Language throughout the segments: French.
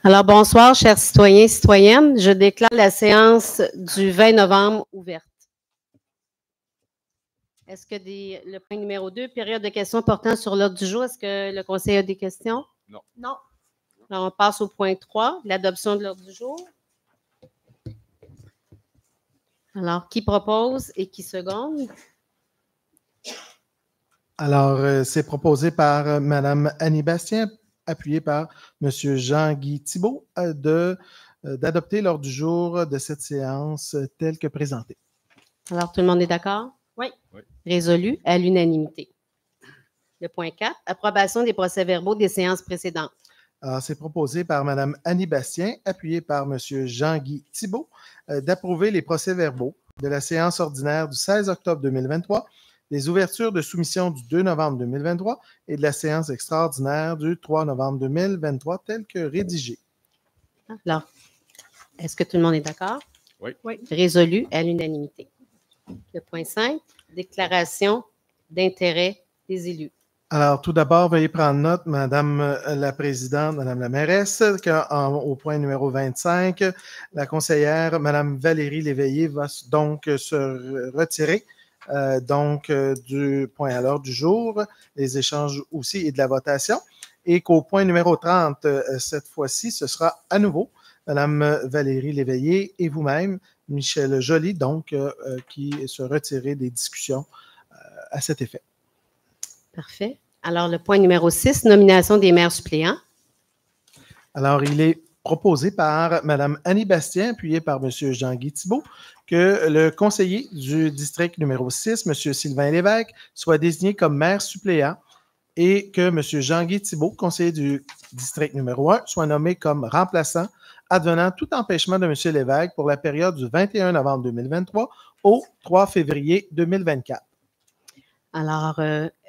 Alors, bonsoir, chers citoyens et citoyennes. Je déclare la séance du 20 novembre ouverte. Est-ce que le point numéro 2, période de questions portant sur l'ordre du jour, est-ce que le conseil a des questions? Non. Non. Alors, on passe au point 3, l'adoption de l'ordre du jour. Alors, qui propose et qui seconde? Alors, c'est proposé par Mme Annie Bastien, appuyé par M. Jean-Guy Thibault, d'adopter l'ordre du jour de cette séance telle que présentée. Alors, tout le monde est d'accord? Oui. Résolu à l'unanimité. Le point 4, approbation des procès-verbaux des séances précédentes. Alors, c'est proposé par Mme Annie Bastien, appuyé par M. Jean-Guy Thibault, d'approuver les procès-verbaux de la séance ordinaire du 16 octobre 2023, des ouvertures de soumission du 2 novembre 2023 et de la séance extraordinaire du 3 novembre 2023, telles que rédigées. Alors, est-ce que tout le monde est d'accord? Oui. Résolu à l'unanimité. Le point 5, déclaration d'intérêt des élus. Alors, tout d'abord, veuillez prendre note, Madame la Présidente, Madame la Mairesse, qu'au point numéro 25, la conseillère, Madame Valérie Léveillé, va donc se retirer du point à l'ordre du jour, les échanges aussi et de la votation, et qu'au point numéro 30, cette fois-ci, ce sera à nouveau Madame Valérie Léveillé et vous-même, Michel Joly, donc, qui se retirez des discussions à cet effet. Parfait. Alors, le point numéro 6, nomination des maires suppléants. Alors, il est proposé par Mme Annie Bastien, appuyé par M. Jean-Guy Thibault, que le conseiller du district numéro 6, M. Sylvain Lévesque, soit désigné comme maire suppléant et que M. Jean-Guy Thibault, conseiller du district numéro 1, soit nommé comme remplaçant, advenant tout empêchement de M. Lévesque pour la période du 21 novembre 2023 au 3 février 2024. Alors,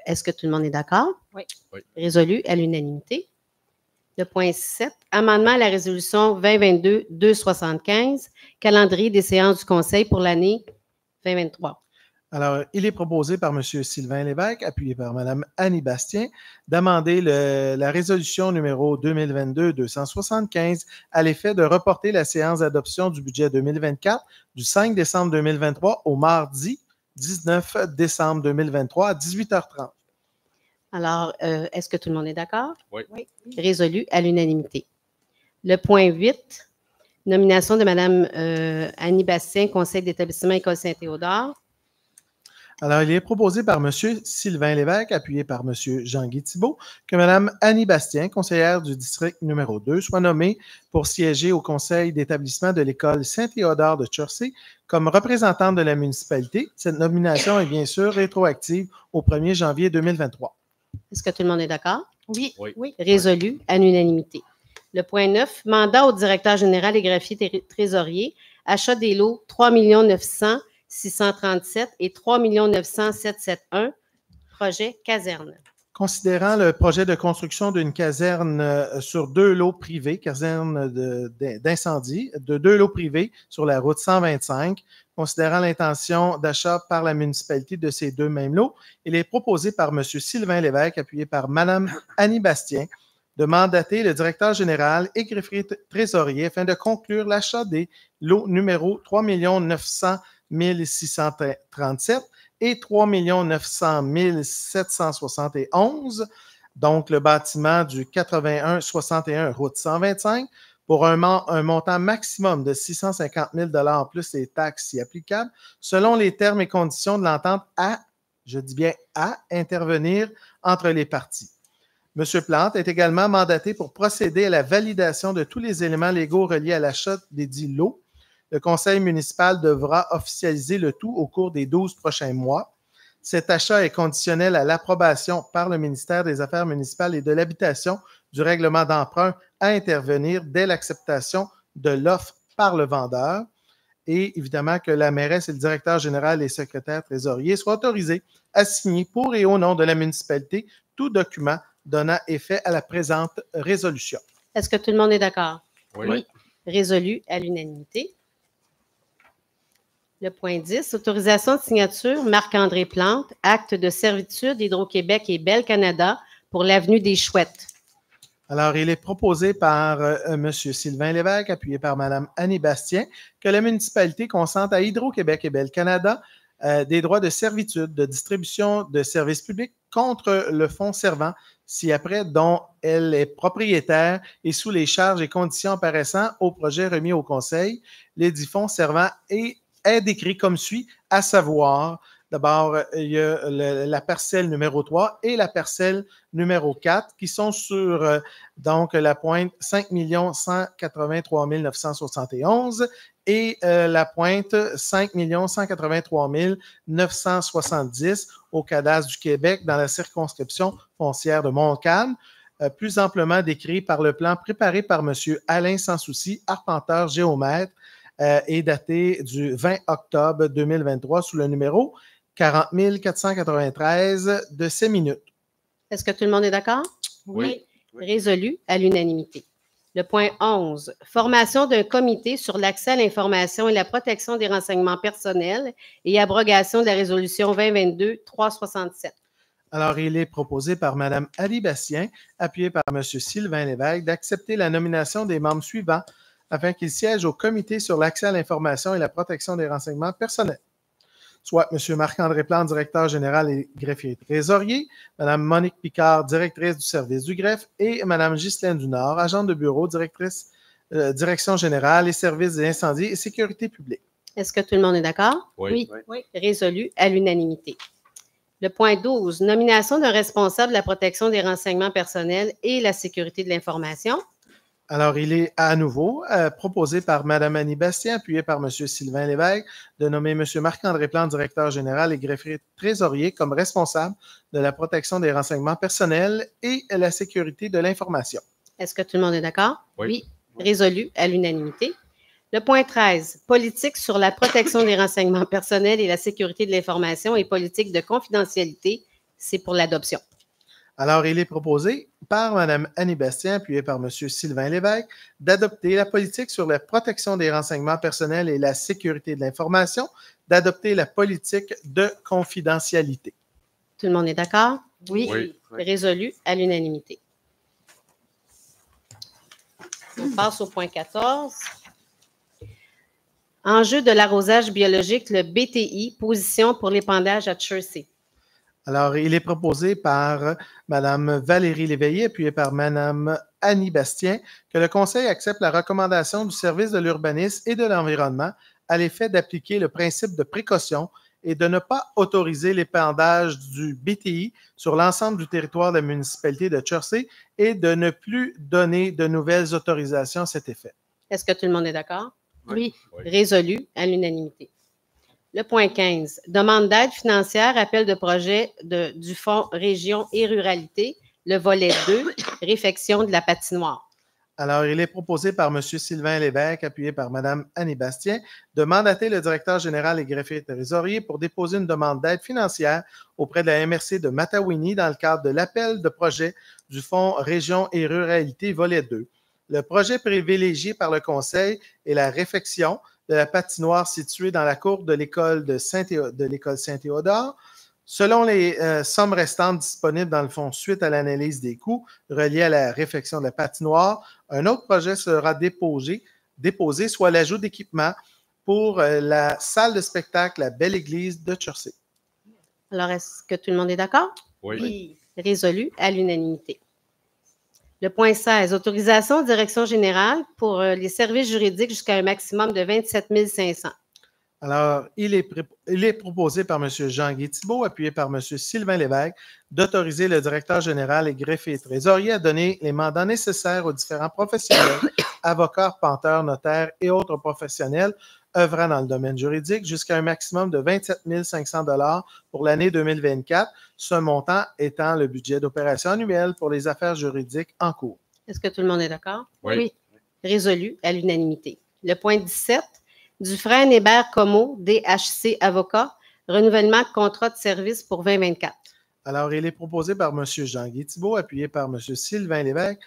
est-ce que tout le monde est d'accord? Oui. Résolu à l'unanimité. Le point 7, amendement à la résolution 2022-275, calendrier des séances du Conseil pour l'année 2023. Alors, il est proposé par M. Sylvain Lévesque, appuyé par Mme Annie Bastien, d'amender la résolution numéro 2022-275 à l'effet de reporter la séance d'adoption du budget 2024 du 5 décembre 2023 au mardi 19 décembre 2023 à 18h30. Alors, est-ce que tout le monde est d'accord? Oui. Résolu à l'unanimité. Le point 8, nomination de Mme Annie Bastien, conseil d'établissement École Saint-Théodore. Alors, il est proposé par M. Sylvain Lévesque, appuyé par M. Jean-Guy Thibault, que Mme Annie Bastien, conseillère du district numéro 2, soit nommée pour siéger au conseil d'établissement de l'École Saint-Théodore de Churcey comme représentante de la municipalité. Cette nomination est bien sûr rétroactive au 1er janvier 2023. Est-ce que tout le monde est d'accord? Oui. Résolu à l'unanimité. Le point 9, mandat au directeur général et greffier trésorier, achat des lots 3 900 637 et 3 900 771, projet caserne. Considérant le projet de construction d'une caserne sur 2 lots privés, caserne d'incendie, de 2 lots privés sur la route 125, considérant l'intention d'achat par la municipalité de ces 2 mêmes lots, il est proposé par M. Sylvain Lévesque, appuyé par Mme Annie Bastien, de mandater le directeur général et greffier trésorier afin de conclure l'achat des lots numéro 3 900 1637 et 3 900 771, donc le bâtiment du 81-61 route 125, pour un montant maximum de 650 000 $ plus les taxes si applicables, selon les termes et conditions de l'entente je dis bien à intervenir entre les parties. M. Plante est également mandaté pour procéder à la validation de tous les éléments légaux reliés à l'achat des dits lots. Le conseil municipal devra officialiser le tout au cours des 12 prochains mois. Cet achat est conditionnel à l'approbation par le ministère des Affaires municipales et de l'Habitation du règlement d'emprunt à intervenir dès l'acceptation de l'offre par le vendeur. Et évidemment que la mairesse et le directeur général et secrétaire trésorier soient autorisés à signer pour et au nom de la municipalité tout document donnant effet à la présente résolution. Est-ce que tout le monde est d'accord? Oui. Résolu à l'unanimité. Le point 10, autorisation de signature Marc-André Plante, acte de servitude Hydro-Québec et Bell Canada pour l'avenue des Chouettes. Alors, il est proposé par M. Sylvain Lévesque, appuyé par Mme Annie Bastien, que la municipalité consente à Hydro-Québec et Bell Canada des droits de servitude de distribution de services publics contre le fonds servant ci-après dont elle est propriétaire et sous les charges et conditions apparaissant au projet remis au Conseil. L'édit fonds servant est décrit comme suit, à savoir, d'abord, il y a la parcelle numéro 3 et la parcelle numéro 4 qui sont sur donc la pointe 5 183 971 et la pointe 5 183 970 au cadastre du Québec dans la circonscription foncière de Montcalm, plus amplement décrit par le plan préparé par M. Alain Sansouci, arpenteur géomètre, et daté du 20 octobre 2023 sous le numéro 40 493 de 7 minutes. Est-ce que tout le monde est d'accord? Oui. Résolu à l'unanimité. Le point 11, formation d'un comité sur l'accès à l'information et la protection des renseignements personnels et abrogation de la résolution 2022-367. Alors, il est proposé par Mme Ali Bastien, appuyé par M. Sylvain Lévesque, d'accepter la nomination des membres suivants afin qu'ils siègent au comité sur l'accès à l'information et la protection des renseignements personnels. Soit M. Marc-André Plante, directeur général et greffier trésorier, Mme Monique Picard, directrice du service du greffe, et Mme Ghislaine Dunard, agente de bureau, direction générale et services des incendies et sécurité publique. Est-ce que tout le monde est d'accord? Oui. Résolu à l'unanimité. Le point 12, nomination d'un responsable de la protection des renseignements personnels et la sécurité de l'information. Alors, il est à nouveau proposé par Mme Annie Bastien, appuyé par M. Sylvain Lévesque, de nommer M. Marc-André Plante, directeur général et greffier trésorier, comme responsable de la protection des renseignements personnels et la sécurité de l'information. Est-ce que tout le monde est d'accord? Oui. Résolu à l'unanimité. Le point 13, politique sur la protection des renseignements personnels et la sécurité de l'information et politique de confidentialité, c'est pour l'adoption. Alors, il est proposé par Mme Annie Bastien, appuyé par M. Sylvain Lévesque, d'adopter la politique sur la protection des renseignements personnels et la sécurité de l'information, d'adopter la politique de confidentialité. Tout le monde est d'accord? Oui. Résolu à l'unanimité. On passe au point 14. Enjeu de l'arrosage biologique, le BTI, position pour l'épandage à Chersey. Alors, il est proposé par Mme Valérie Léveillé, appuyé par Mme Annie Bastien, que le Conseil accepte la recommandation du service de l'urbanisme et de l'environnement à l'effet d'appliquer le principe de précaution et de ne pas autoriser l'épandage du BTI sur l'ensemble du territoire de la municipalité de Chersey et de ne plus donner de nouvelles autorisations à cet effet. Est-ce que tout le monde est d'accord? Oui. Résolu à l'unanimité. Le point 15, demande d'aide financière, appel de projet du Fonds Région et Ruralité, le volet 2, réfection de la patinoire. Alors, il est proposé par M. Sylvain Lévesque, appuyé par Mme Annie Bastien, de mandater le directeur général et greffier trésorier pour déposer une demande d'aide financière auprès de la MRC de Matawini dans le cadre de l'appel de projet du Fonds Région et Ruralité, volet 2. Le projet privilégié par le Conseil est la réfection de la patinoire située dans la cour de l'école de l'école Saint-Théodore. Selon les sommes restantes disponibles dans le fonds suite à l'analyse des coûts reliés à la réfection de la patinoire, un autre projet sera déposé, soit l'ajout d'équipements pour la salle de spectacle La Belle Église de Chersey. Alors, est-ce que tout le monde est d'accord? Oui. Résolu à l'unanimité. Le point 16, autorisation de direction générale pour les services juridiques jusqu'à un maximum de 27 500. Alors, il est proposé par M. Jean-Guy Thibault, appuyé par M. Sylvain Lévesque, d'autoriser le directeur général et greffier trésorier à donner les mandats nécessaires aux différents professionnels, avocats, arpenteurs, notaires et autres professionnels œuvrant dans le domaine juridique jusqu'à un maximum de 27 500 $ pour l'année 2024, ce montant étant le budget d'opération annuel pour les affaires juridiques en cours. Est-ce que tout le monde est d'accord? Oui. Résolu à l'unanimité. Le point 17, Dufresne Hébert Comeau, DHC avocat, renouvellement de contrat de service pour 2024. Alors, il est proposé par M. Jean-Guy Thibault, appuyé par M. Sylvain Lévesque,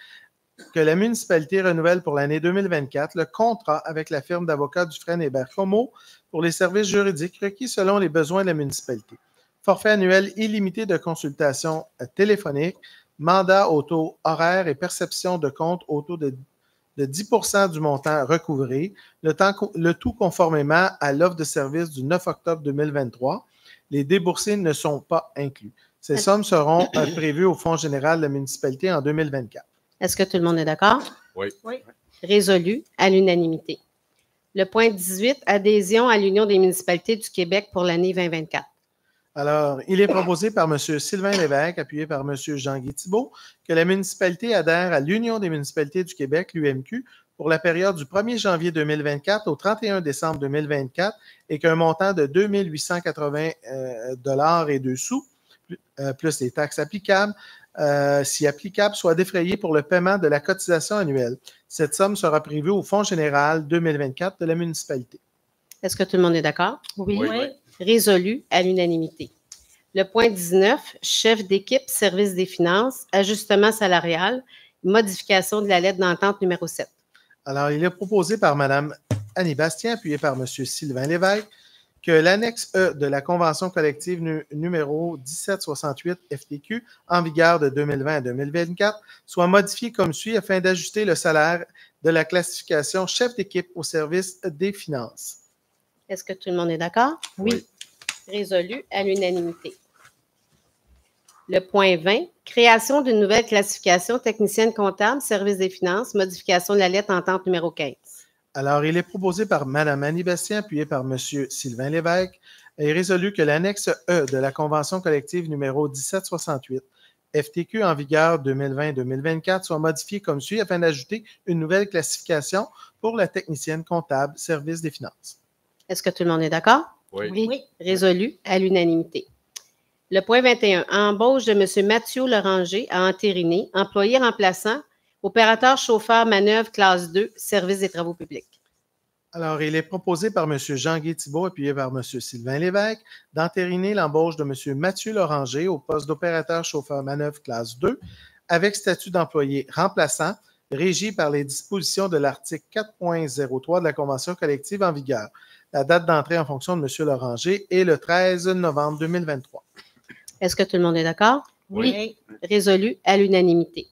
que la municipalité renouvelle pour l'année 2024 le contrat avec la firme d'avocats Dufresne Hébert Comeau pour les services juridiques requis selon les besoins de la municipalité. Forfait annuel illimité de consultation téléphonique mandat au taux horaire et perception de compte au taux de 10 % du montant recouvré, le tout conformément à l'offre de service du 9 octobre 2023. Les déboursés ne sont pas inclus. Ces sommes seront prévues au Fonds général de la municipalité en 2024. Est-ce que tout le monde est d'accord? Oui. Oui. Résolu à l'unanimité. Le point 18, adhésion à l'Union des municipalités du Québec pour l'année 2024. Alors, il est proposé par M. Sylvain Lévesque, appuyé par M. Jean-Guy Thibault, que la municipalité adhère à l'Union des municipalités du Québec, l'UMQ, pour la période du 1er janvier 2024 au 31 décembre 2024 et qu'un montant de 2 880 $ et 2 sous, plus les taxes applicables, si applicable, soit défrayé pour le paiement de la cotisation annuelle. Cette somme sera prévue au Fonds général 2024 de la municipalité. Est-ce que tout le monde est d'accord? Oui. Résolu à l'unanimité. Le point 19, chef d'équipe, service des finances, ajustement salarial, modification de la lettre d'entente numéro 7. Alors, il est proposé par Mme Annie Bastien, appuyé par M. Sylvain Lévesque, que l'annexe E de la Convention collective numéro 1768 FTQ, en vigueur de 2020 à 2024, soit modifiée comme suit afin d'ajuster le salaire de la classification chef d'équipe au service des finances. Est-ce que tout le monde est d'accord? Oui. Résolu à l'unanimité. Le point 20, création d'une nouvelle classification technicienne comptable, service des finances, modification de la lettre entente numéro 15. Alors, il est proposé par Mme Annie Bastien, appuyé par M. Sylvain Lévesque, et résolu que l'annexe E de la Convention collective numéro 1768 FTQ en vigueur 2020-2024 soit modifiée comme suit afin d'ajouter une nouvelle classification pour la technicienne comptable, service des finances. Est-ce que tout le monde est d'accord? Oui. Résolu à l'unanimité. Le point 21, embauche de M. Mathieu Loranger à entériner, employé remplaçant, opérateur chauffeur manœuvre classe 2, service des travaux publics. Alors, il est proposé par M. Jean-Guy Thibault, appuyé par M. Sylvain Lévesque, d'entériner l'embauche de M. Mathieu Loranger au poste d'opérateur chauffeur manœuvre classe 2 avec statut d'employé remplaçant, régi par les dispositions de l'article 4.03 de la Convention collective en vigueur. La date d'entrée en fonction de M. Loranger est le 13 novembre 2023. Est-ce que tout le monde est d'accord? Oui. Résolu à l'unanimité.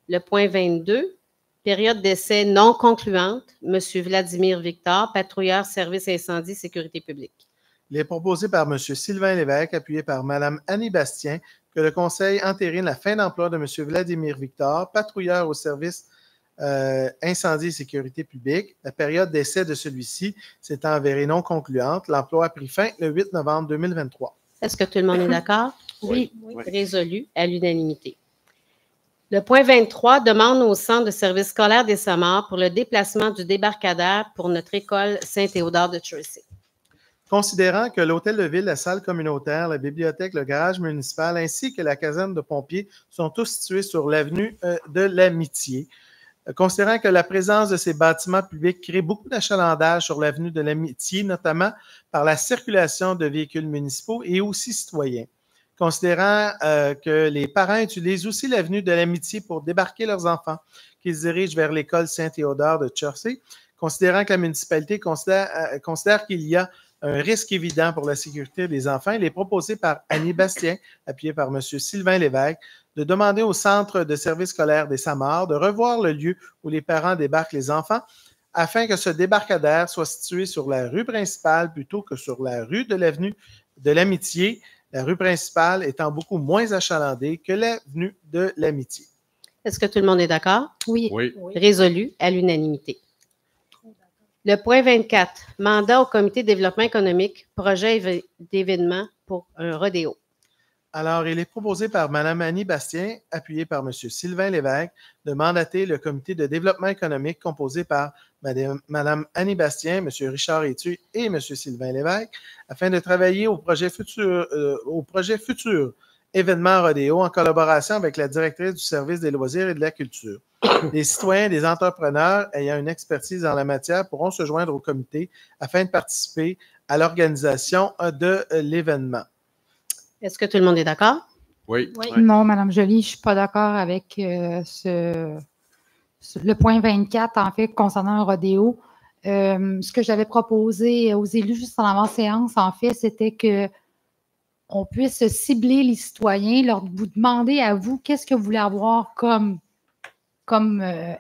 Le point 22, période d'essai non concluante, M. Vladimir Victor, patrouilleur service incendie sécurité publique. Il est proposé par M. Sylvain Lévesque, appuyé par Mme Annie Bastien, que le Conseil entérine la fin d'emploi de M. Vladimir Victor, patrouilleur au service incendie et sécurité publique. La période d'essai de celui-ci s'est avérée non concluante. L'emploi a pris fin le 8 novembre 2023. Est-ce que tout le monde est d'accord? Oui. Résolu à l'unanimité. Le point 23 demande au Centre de service scolaire des Samars pour le déplacement du débarcadère pour notre école Saint-Théodore de Tracy. Considérant que l'hôtel de ville, la salle communautaire, la bibliothèque, le garage municipal ainsi que la caserne de pompiers sont tous situés sur l'avenue de l'Amitié, considérant que la présence de ces bâtiments publics crée beaucoup d'achalandage sur l'avenue de l'Amitié, notamment par la circulation de véhicules municipaux et aussi citoyens. Considérant que les parents utilisent aussi l'avenue de l'Amitié pour débarquer leurs enfants qui se dirigent vers l'école Saint-Théodore de Chertsey, considérant que la municipalité considère qu'il y a un risque évident pour la sécurité des enfants, il est proposé par Annie Bastien, appuyé par M. Sylvain Lévesque, de demander au Centre de service scolaire des Samars de revoir le lieu où les parents débarquent les enfants afin que ce débarcadère soit situé sur la rue principale plutôt que sur la rue de l'avenue de l'Amitié, la rue principale étant beaucoup moins achalandée que l'avenue de l'Amitié. Est-ce que tout le monde est d'accord? Oui. Résolu à l'unanimité. Le point 24, mandat au comité de développement économique, projet d'événement pour un rodéo. Alors, il est proposé par Mme Annie Bastien, appuyé par M. Sylvain Lévesque, de mandater le comité de développement économique composé par Mme Annie Bastien, M. Richard Étu et M. Sylvain Lévesque afin de travailler au projet futur événement rodéo en collaboration avec la directrice du service des loisirs et de la culture. Les citoyens et des entrepreneurs ayant une expertise dans la matière pourront se joindre au comité afin de participer à l'organisation de l'événement. Est-ce que tout le monde est d'accord? Oui. Non, Mme Joly, je ne suis pas d'accord avec le point 24, en fait, concernant un rodéo. Ce que j'avais proposé aux élus juste en avant-séance, en fait, c'était que on puisse cibler les citoyens, vous demander à vous qu'est-ce que vous voulez avoir comme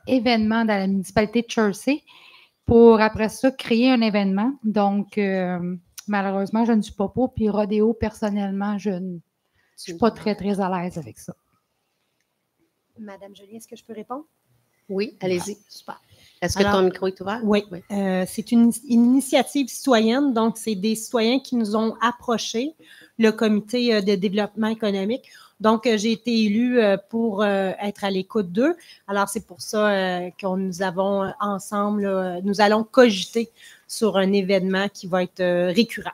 événement dans la municipalité de Chelsea pour, après ça, créer un événement. Donc, malheureusement, je ne suis pas pour. Puis, rodéo, personnellement, je ne suis pas très, très à l'aise avec ça. Madame Joly, est-ce que je peux répondre? Oui, allez-y. Super. Est-ce que ton micro est ouvert? Oui. C'est une initiative citoyenne. Donc, c'est des citoyens qui nous ont approchés, le comité de développement économique. Donc, j'ai été élue pour être à l'écoute d'eux. Alors, c'est pour ça que nous avons ensemble, nous allons cogiter sur un événement qui va être récurrent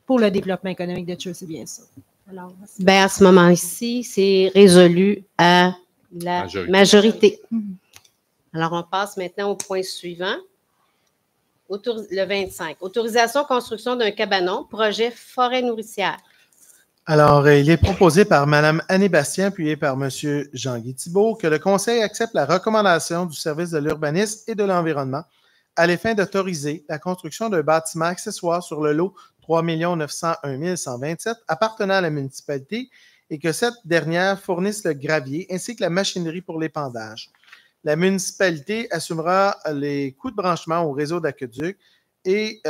pour le développement économique de Chelsea, bien sûr. Alors, à ce moment-ci, c'est résolu à la majorité. Alors, on passe maintenant au point suivant. Le 25. Autorisation construction d'un cabanon, projet forêt nourricière. Alors, il est proposé par Mme Annie Bastien, appuyé par M. Jean-Guy Thibault, que le Conseil accepte la recommandation du service de l'urbanisme et de l'environnement à l'effet d'autoriser la construction d'un bâtiment accessoire sur le lot 3 901 127 appartenant à la municipalité et que cette dernière fournisse le gravier ainsi que la machinerie pour l'épandage. La municipalité assumera les coûts de branchement au réseau d'aqueduc et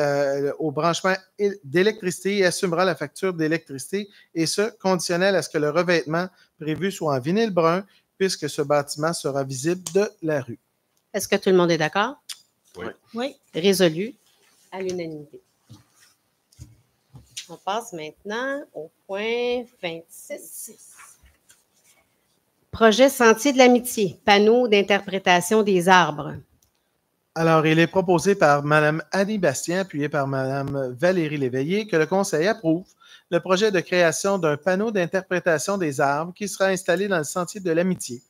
au branchement d'électricité et assumera la facture d'électricité, et ce, conditionnel à ce que le revêtement prévu soit en vinyle brun, puisque ce bâtiment sera visible de la rue. Est-ce que tout le monde est d'accord? Oui. Résolu à l'unanimité. On passe maintenant au point 26. Projet Sentier de l'Amitié, panneau d'interprétation des arbres. Alors, il est proposé par Mme Annie Bastien, appuyé par Mme Valérie Léveillé, que le Conseil approuve le projet de création d'un panneau d'interprétation des arbres qui sera installé dans le Sentier de l'Amitié.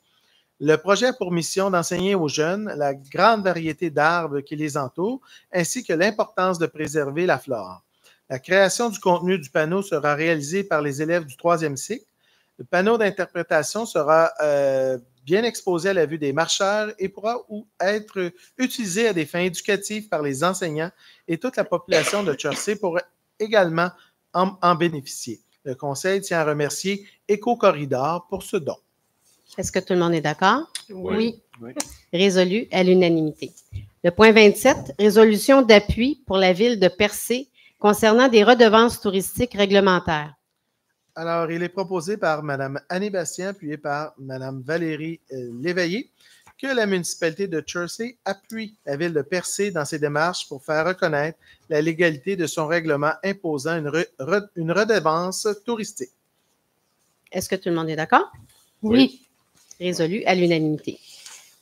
Le projet a pour mission d'enseigner aux jeunes la grande variété d'arbres qui les entourent, ainsi que l'importance de préserver la flore. La création du contenu du panneau sera réalisée par les élèves du 3e cycle. Le panneau d'interprétation sera bien exposé à la vue des marcheurs et pourra être utilisé à des fins éducatives par les enseignants, et toute la population de Chelsea pourra également en bénéficier. Le Conseil tient à remercier Éco-Corridor pour ce don. Est-ce que tout le monde est d'accord? Oui. Résolu à l'unanimité. Le point 27, résolution d'appui pour la ville de Percé concernant des redevances touristiques réglementaires. Alors, il est proposé par Mme Annie Bastien, appuyé par Mme Valérie Léveillé, que la municipalité de Chelsea appuie la ville de Percé dans ses démarches pour faire reconnaître la légalité de son règlement imposant une redevance touristique. Est-ce que tout le monde est d'accord? Oui. Résolu à l'unanimité.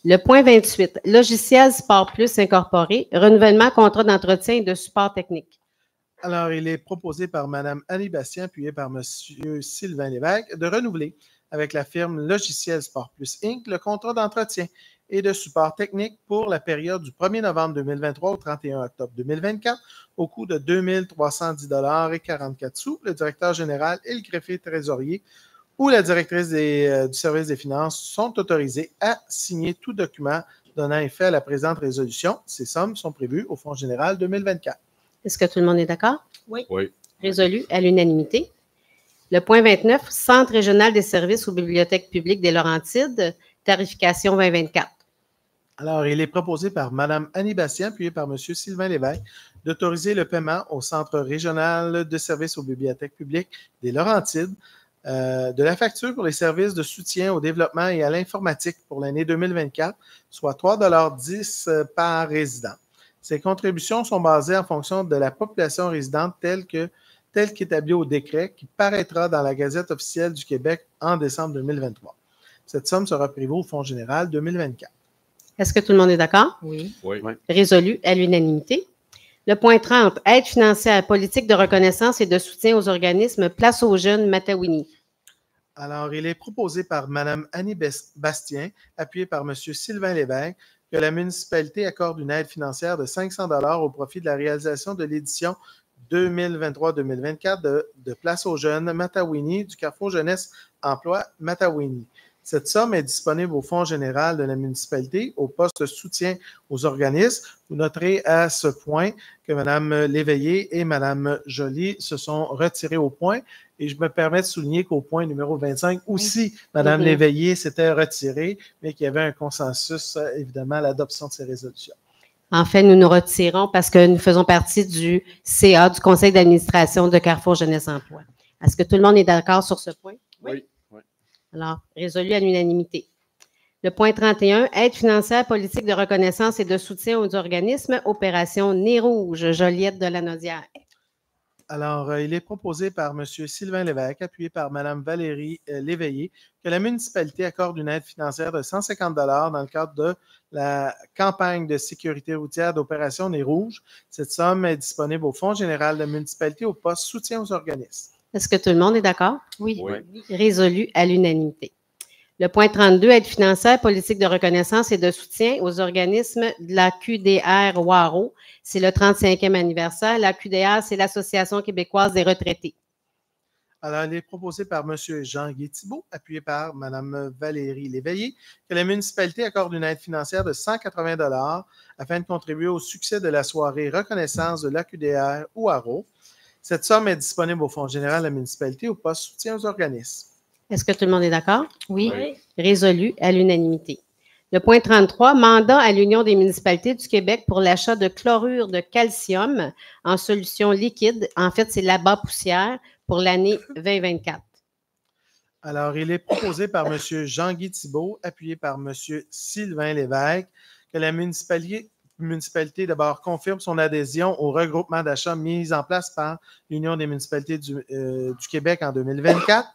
Le point 28, logiciel Sport Plus incorporé, renouvellement contrat d'entretien et de support technique. Alors, il est proposé par Mme Annie Bastien, appuyé par M. Sylvain Lévesque, de renouveler avec la firme Logiciel Sport Plus Inc. le contrat d'entretien et de support technique pour la période du 1er novembre 2023 au 31 octobre 2024 au coût de 2 310 $ et 44 sous. Le directeur général et le greffier trésorier ou la directrice du service des finances sont autorisés à signer tout document donnant effet à la présente résolution. Ces sommes sont prévues au Fonds général 2024. Est-ce que tout le monde est d'accord? Oui. Résolu à l'unanimité. Le point 29, Centre régional des services aux bibliothèques publiques des Laurentides, tarification 2024. Alors, il est proposé par Mme Annie Bastien, appuyé par M. Sylvain Lévesque, d'autoriser le paiement au Centre régional de services aux bibliothèques publiques des Laurentides de la facture pour les services de soutien au développement et à l'informatique pour l'année 2024, soit 3,10 $ par résident. Ces contributions sont basées en fonction de la population résidente telle qu'établie au décret qui paraîtra dans la Gazette officielle du Québec en décembre 2023. Cette somme sera prévue au Fonds général 2024. Est-ce que tout le monde est d'accord? Oui. Résolu à l'unanimité. Le point 30, aide financière, politique de reconnaissance et de soutien aux organismes Place aux jeunes Matawini. Alors, il est proposé par Mme Annie Bastien, appuyé par M. Sylvain Lévesque, que la municipalité accorde une aide financière de 500 $ au profit de la réalisation de l'édition 2023-2024 de Place aux jeunes Matawini du Carrefour Jeunesse Emploi Matawini. Cette somme est disponible au Fonds général de la municipalité, au poste de soutien aux organismes. Vous noterez à ce point que Mme Léveillé et Mme Joly se sont retirées au point. Et je me permets de souligner qu'au point numéro 25 aussi, Mme Léveillé s'était retirée, mais qu'il y avait un consensus, évidemment, à l'adoption de ces résolutions. En fait, nous nous retirons parce que nous faisons partie du CA, du Conseil d'administration de Carrefour Jeunesse Emploi. Est-ce que tout le monde est d'accord sur ce point? Oui. Alors, résolu à l'unanimité. Le point 31, aide financière, politique de reconnaissance et de soutien aux organismes, opération Nez Rouge, Joliette de la Naudière. Alors, il est proposé par M. Sylvain Lévesque, appuyé par Mme Valérie Léveillé, que la municipalité accorde une aide financière de 150 $ dans le cadre de la campagne de sécurité routière d'opération Nez Rouge. Cette somme est disponible au Fonds général de la municipalité au poste soutien aux organismes. Est-ce que tout le monde est d'accord? Oui. Résolu à l'unanimité. Le point 32, aide financière, politique de reconnaissance et de soutien aux organismes de la QDR Waro. C'est le 35e anniversaire. La QDR, c'est l'Association québécoise des retraités. Alors, il est proposé par M. Jean-Guy Thibault, appuyé par Mme Valérie Léveillé, que la municipalité accorde une aide financière de 180 $ afin de contribuer au succès de la soirée reconnaissance de l'AQDR Waro. Cette somme est disponible au Fonds général de la municipalité au poste soutien aux organismes. Est-ce que tout le monde est d'accord? Oui. Résolu à l'unanimité. Le point 33, mandat à l'Union des municipalités du Québec pour l'achat de chlorure de calcium en solution liquide. En fait, c'est l'abat poussière pour l'année 2024. Alors, il est proposé par M. Jean-Guy Thibault, appuyé par M. Sylvain Lévesque, que la municipalité d'abord confirme son adhésion au regroupement d'achat mis en place par l'Union des municipalités du Québec en 2024.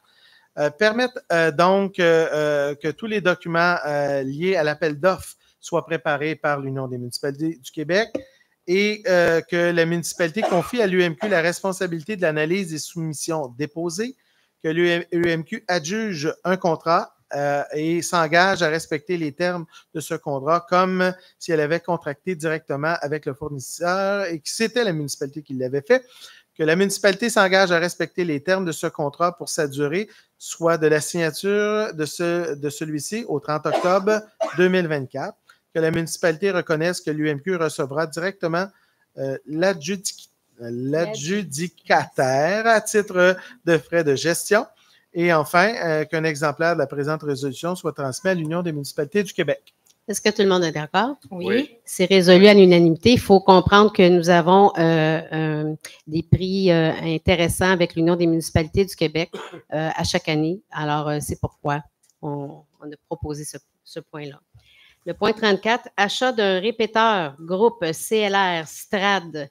Permettre donc que tous les documents liés à l'appel d'offres soient préparés par l'Union des municipalités du Québec et que la municipalité confie à l'UMQ la responsabilité de l'analyse des soumissions déposées, que l'UMQ adjuge un contrat et s'engage à respecter les termes de ce contrat comme si elle avait contracté directement avec le fournisseur et que c'était la municipalité qui l'avait fait, que la municipalité s'engage à respecter les termes de ce contrat pour sa durée, soit de la signature de celui-ci au 30 octobre 2024, que la municipalité reconnaisse que l'UMQ recevra directement l'adjudicataire à titre de frais de gestion. Et enfin, qu'un exemplaire de la présente résolution soit transmis à l'Union des municipalités du Québec. Est-ce que tout le monde est d'accord? Oui. C'est résolu à l'unanimité. Il faut comprendre que nous avons des prix intéressants avec l'Union des municipalités du Québec à chaque année. Alors, c'est pourquoi on a proposé ce point-là. Le point 34, achat d'un répéteur groupe CLR, STRAD,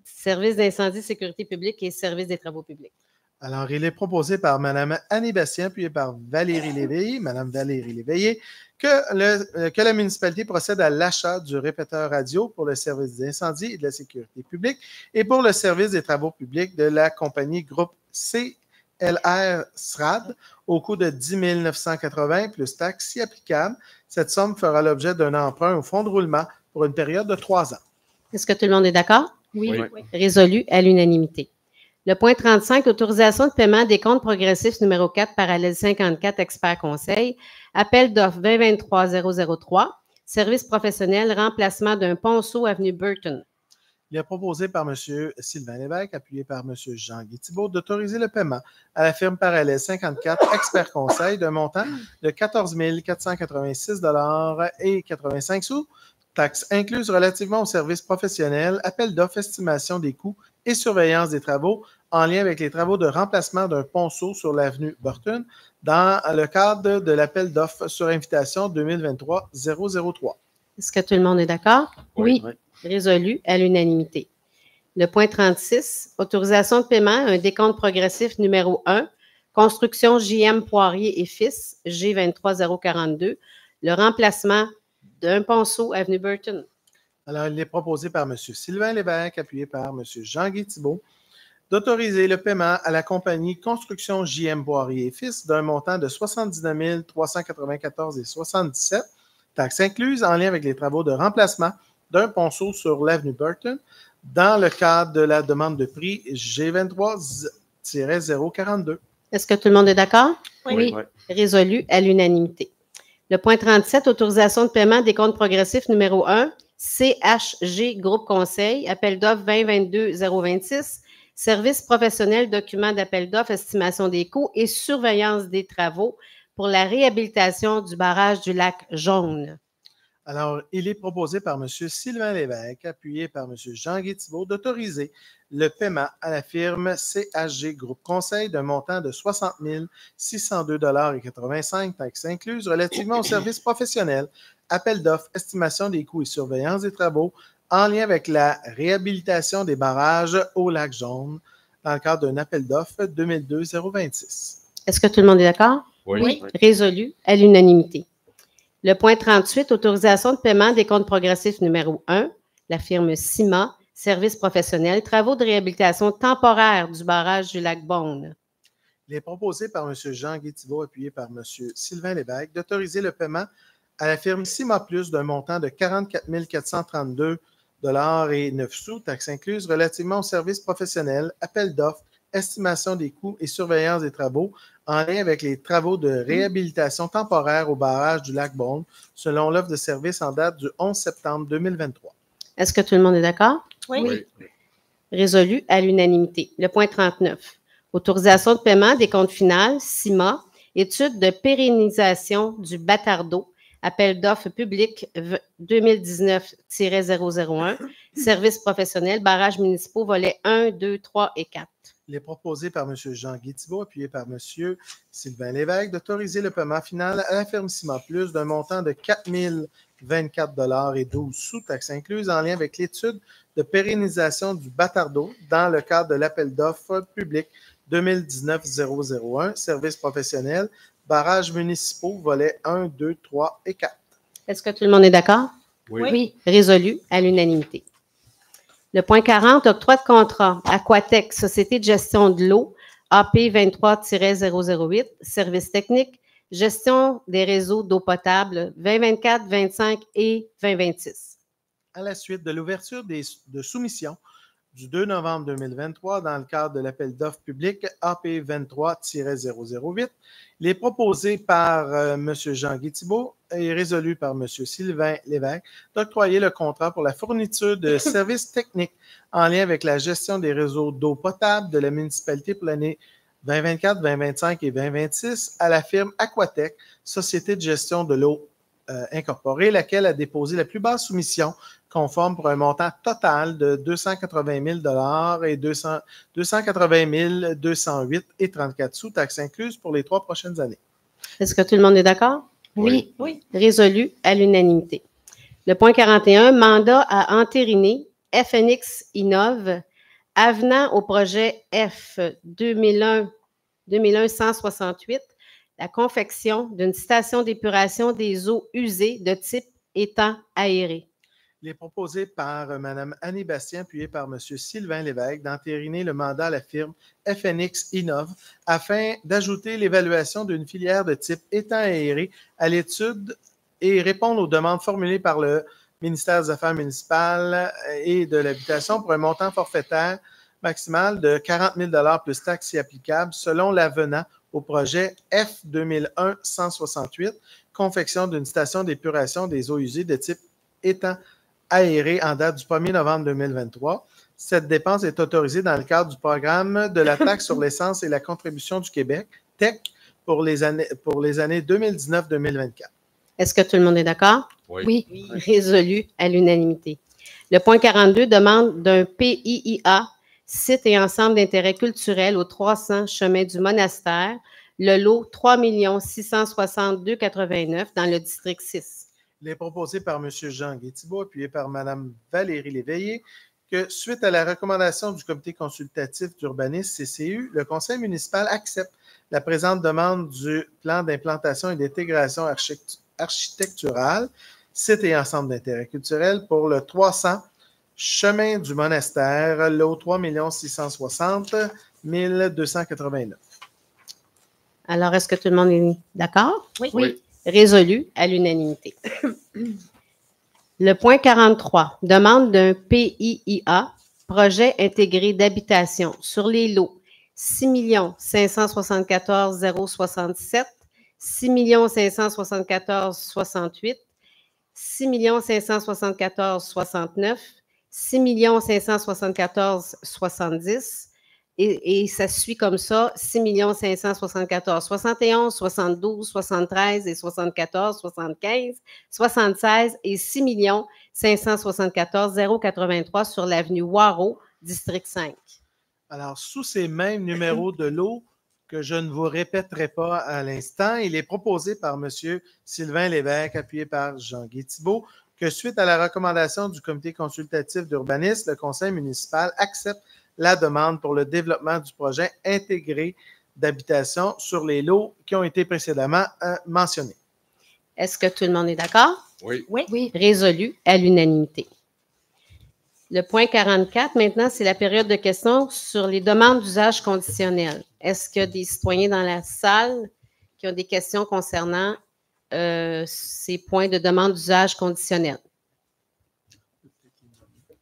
Service d'incendie, sécurité publique et Service des travaux publics. Alors, il est proposé par Mme Annie Bastien, puis par Valérie Léveillé, Mme Valérie Léveillé, que la municipalité procède à l'achat du répéteur radio pour le service d'incendie et de la sécurité publique et pour le service des travaux publics de la compagnie groupe CLR SRAD au coût de 10 980 plus taxes si applicable. Cette somme fera l'objet d'un emprunt au fonds de roulement pour une période de 3 ans. Est-ce que tout le monde est d'accord? Oui. Résolu à l'unanimité. Le point 35, autorisation de paiement des comptes progressifs numéro 4, parallèle 54, expert conseil, appel d'offres 2023-003, service professionnel, remplacement d'un ponceau avenue Burton. Il est proposé par M. Sylvain Lévesque, appuyé par M. Jean-Guy Thibault, d'autoriser le paiement à la firme parallèle 54, expert conseil, d'un montant de 14 486 $ et 85 sous, taxes incluses relativement aux services professionnels, appel d'offres, estimation des coûts et surveillance des travaux en lien avec les travaux de remplacement d'un ponceau sur l'avenue Burton dans le cadre de l'appel d'offres sur invitation 2023-003. Est-ce que tout le monde est d'accord? Oui. Résolu à l'unanimité. Le point 36, autorisation de paiement, un décompte progressif numéro 1, construction JM Poirier et Fils, G23042, le remplacement d'un ponceau avenue Burton. Alors, il est proposé par M. Sylvain Lévesque, appuyé par M. Jean-Guy Thibault, d'autoriser le paiement à la compagnie Construction JM Poirier et Fils d'un montant de 79 394,77 $, taxes incluses en lien avec les travaux de remplacement d'un ponceau sur l'avenue Burton dans le cadre de la demande de prix G23-042. Est-ce que tout le monde est d'accord? Oui. Résolu à l'unanimité. Le point 37, autorisation de paiement des comptes progressifs numéro 1, CHG Groupe Conseil, appel d'offres 2022-026, service professionnel, document d'appel d'offres, estimation des coûts et surveillance des travaux pour la réhabilitation du barrage du lac Jaune. Alors, il est proposé par M. Sylvain Lévesque, appuyé par M. Jean-Guy Thibault, d'autoriser le paiement à la firme CHG Groupe Conseil d'un montant de 60 602,85 taxes incluses relativement aux services professionnels, appel d'offres, estimation des coûts et surveillance des travaux en lien avec la réhabilitation des barrages au lac Jaune dans le cadre d'un appel d'offres 2002-026. Est-ce que tout le monde est d'accord? Oui. Résolu à l'unanimité. Le point 38, autorisation de paiement des comptes progressifs numéro 1, la firme CIMA, service professionnel, travaux de réhabilitation temporaire du barrage du lac Beaune. Il est proposé par M. Jean-Guy Thibault, appuyé par M. Sylvain Lévesque, d'autoriser le paiement à la firme CIMA Plus d'un montant de 44 432,09 taxes incluses relativement aux services professionnels, appel d'offres, estimation des coûts et surveillance des travaux en lien avec les travaux de réhabilitation temporaire au barrage du lac Beaune, selon l'offre de service en date du 11 septembre 2023. Est-ce que tout le monde est d'accord? Oui. Résolu à l'unanimité. Le point 39, autorisation de paiement des comptes finales, CIMA, étude de pérennisation du Batardeau, appel d'offres public 2019-001, service professionnel, barrages municipaux, volets 1, 2, 3 et 4. Il est proposé par M. Jean-Guy Thibault, appuyé par M. Sylvain Lévesque, d'autoriser le paiement final à la firme CIMA Plus d'un montant de 4 024,12 taxes incluses en lien avec l'étude de pérennisation du Batardeau dans le cadre de l'appel d'offres public 2019-001, services professionnels, barrages municipaux, volets 1, 2, 3 et 4. Est-ce que tout le monde est d'accord? Oui. Résolu à l'unanimité. Le point 40, octroi de contrat, Aquatec, Société de gestion de l'eau, AP 23-008, services techniques, gestion des réseaux d'eau potable 2024, 25 et 2026. À la suite de l'ouverture de soumission du 2 novembre 2023 dans le cadre de l'appel d'offres public AP 23-008, il est proposé par M. Jean-Guy Thibault et résolu par M. Sylvain Lévesque d'octroyer le contrat pour la fourniture de services techniques en lien avec la gestion des réseaux d'eau potable de la municipalité pour l'année 2024, 2025 et 2026 à la firme Aquatec, Société de gestion de l'eau incorporée, laquelle a déposé la plus basse soumission conforme pour un montant total de 280 000 et 280 208 et 34 sous, taxes incluses pour les 3 prochaines années. Est-ce que tout le monde est d'accord? Oui. Résolu à l'unanimité. Le point 41, mandat à entériner FNX Innov, avenant au projet F 2001-168, la confection d'une station d'épuration des eaux usées de type étang aéré. Il est proposé par Mme Annie Bastien, appuyé par M. Sylvain Lévesque, d'entériner le mandat à la firme FNX Innov afin d'ajouter l'évaluation d'une filière de type étang aéré à l'étude et répondre aux demandes formulées par le ministère des Affaires municipales et de l'Habitation pour un montant forfaitaire maximal de 40 000 plus taxes si applicables selon l'avenant au projet F 2001-168, confection d'une station d'épuration des eaux usées de type étang aéré en date du 1er novembre 2023. Cette dépense est autorisée dans le cadre du programme de la taxe sur l'essence et la contribution du Québec, TEC, pour les années 2019-2024. Est-ce que tout le monde est d'accord? Oui. Résolu à l'unanimité. Le point 42 demande d'un PIIA, site et ensemble d'intérêt culturel au 300 chemin du Monastère, le lot 3 662,89 dans le district 6. Il est proposé par M. Jean-Guy Thibault, appuyé par Mme Valérie Léveillé, que suite à la recommandation du Comité consultatif d'urbanisme CCU, le Conseil municipal accepte la présente demande du plan d'implantation et d'intégration architecturale, site et ensemble d'intérêt culturel pour le 300 chemin du Monastère, lot 3 660 289. Alors, est-ce que tout le monde est d'accord? Oui. Résolu à l'unanimité. Le point 43, demande d'un PIIA, projet intégré d'habitation, sur les lots 6 574 067, 6 574 68, 6 574 69, 6 574 70, et ça suit comme ça, 6 574 71, 72, 73 et 74, 75, 76 et 6 574 083 sur l'avenue Waro, district 5. Alors, sous ces mêmes numéros de lot que je ne vous répéterai pas à l'instant, il est proposé par M. Sylvain Lévesque, appuyé par Jean-Guy Thibault, que suite à la recommandation du comité consultatif d'urbanisme, le conseil municipal accepte la demande pour le développement du projet intégré d'habitation sur les lots qui ont été précédemment mentionnés. Est-ce que tout le monde est d'accord? Oui. Oui. Résolu à l'unanimité. Le point 44, maintenant, c'est la période de questions sur les demandes d'usage conditionnel. Est-ce qu'il y a des citoyens dans la salle qui ont des questions concernant ces points de demande d'usage conditionnel?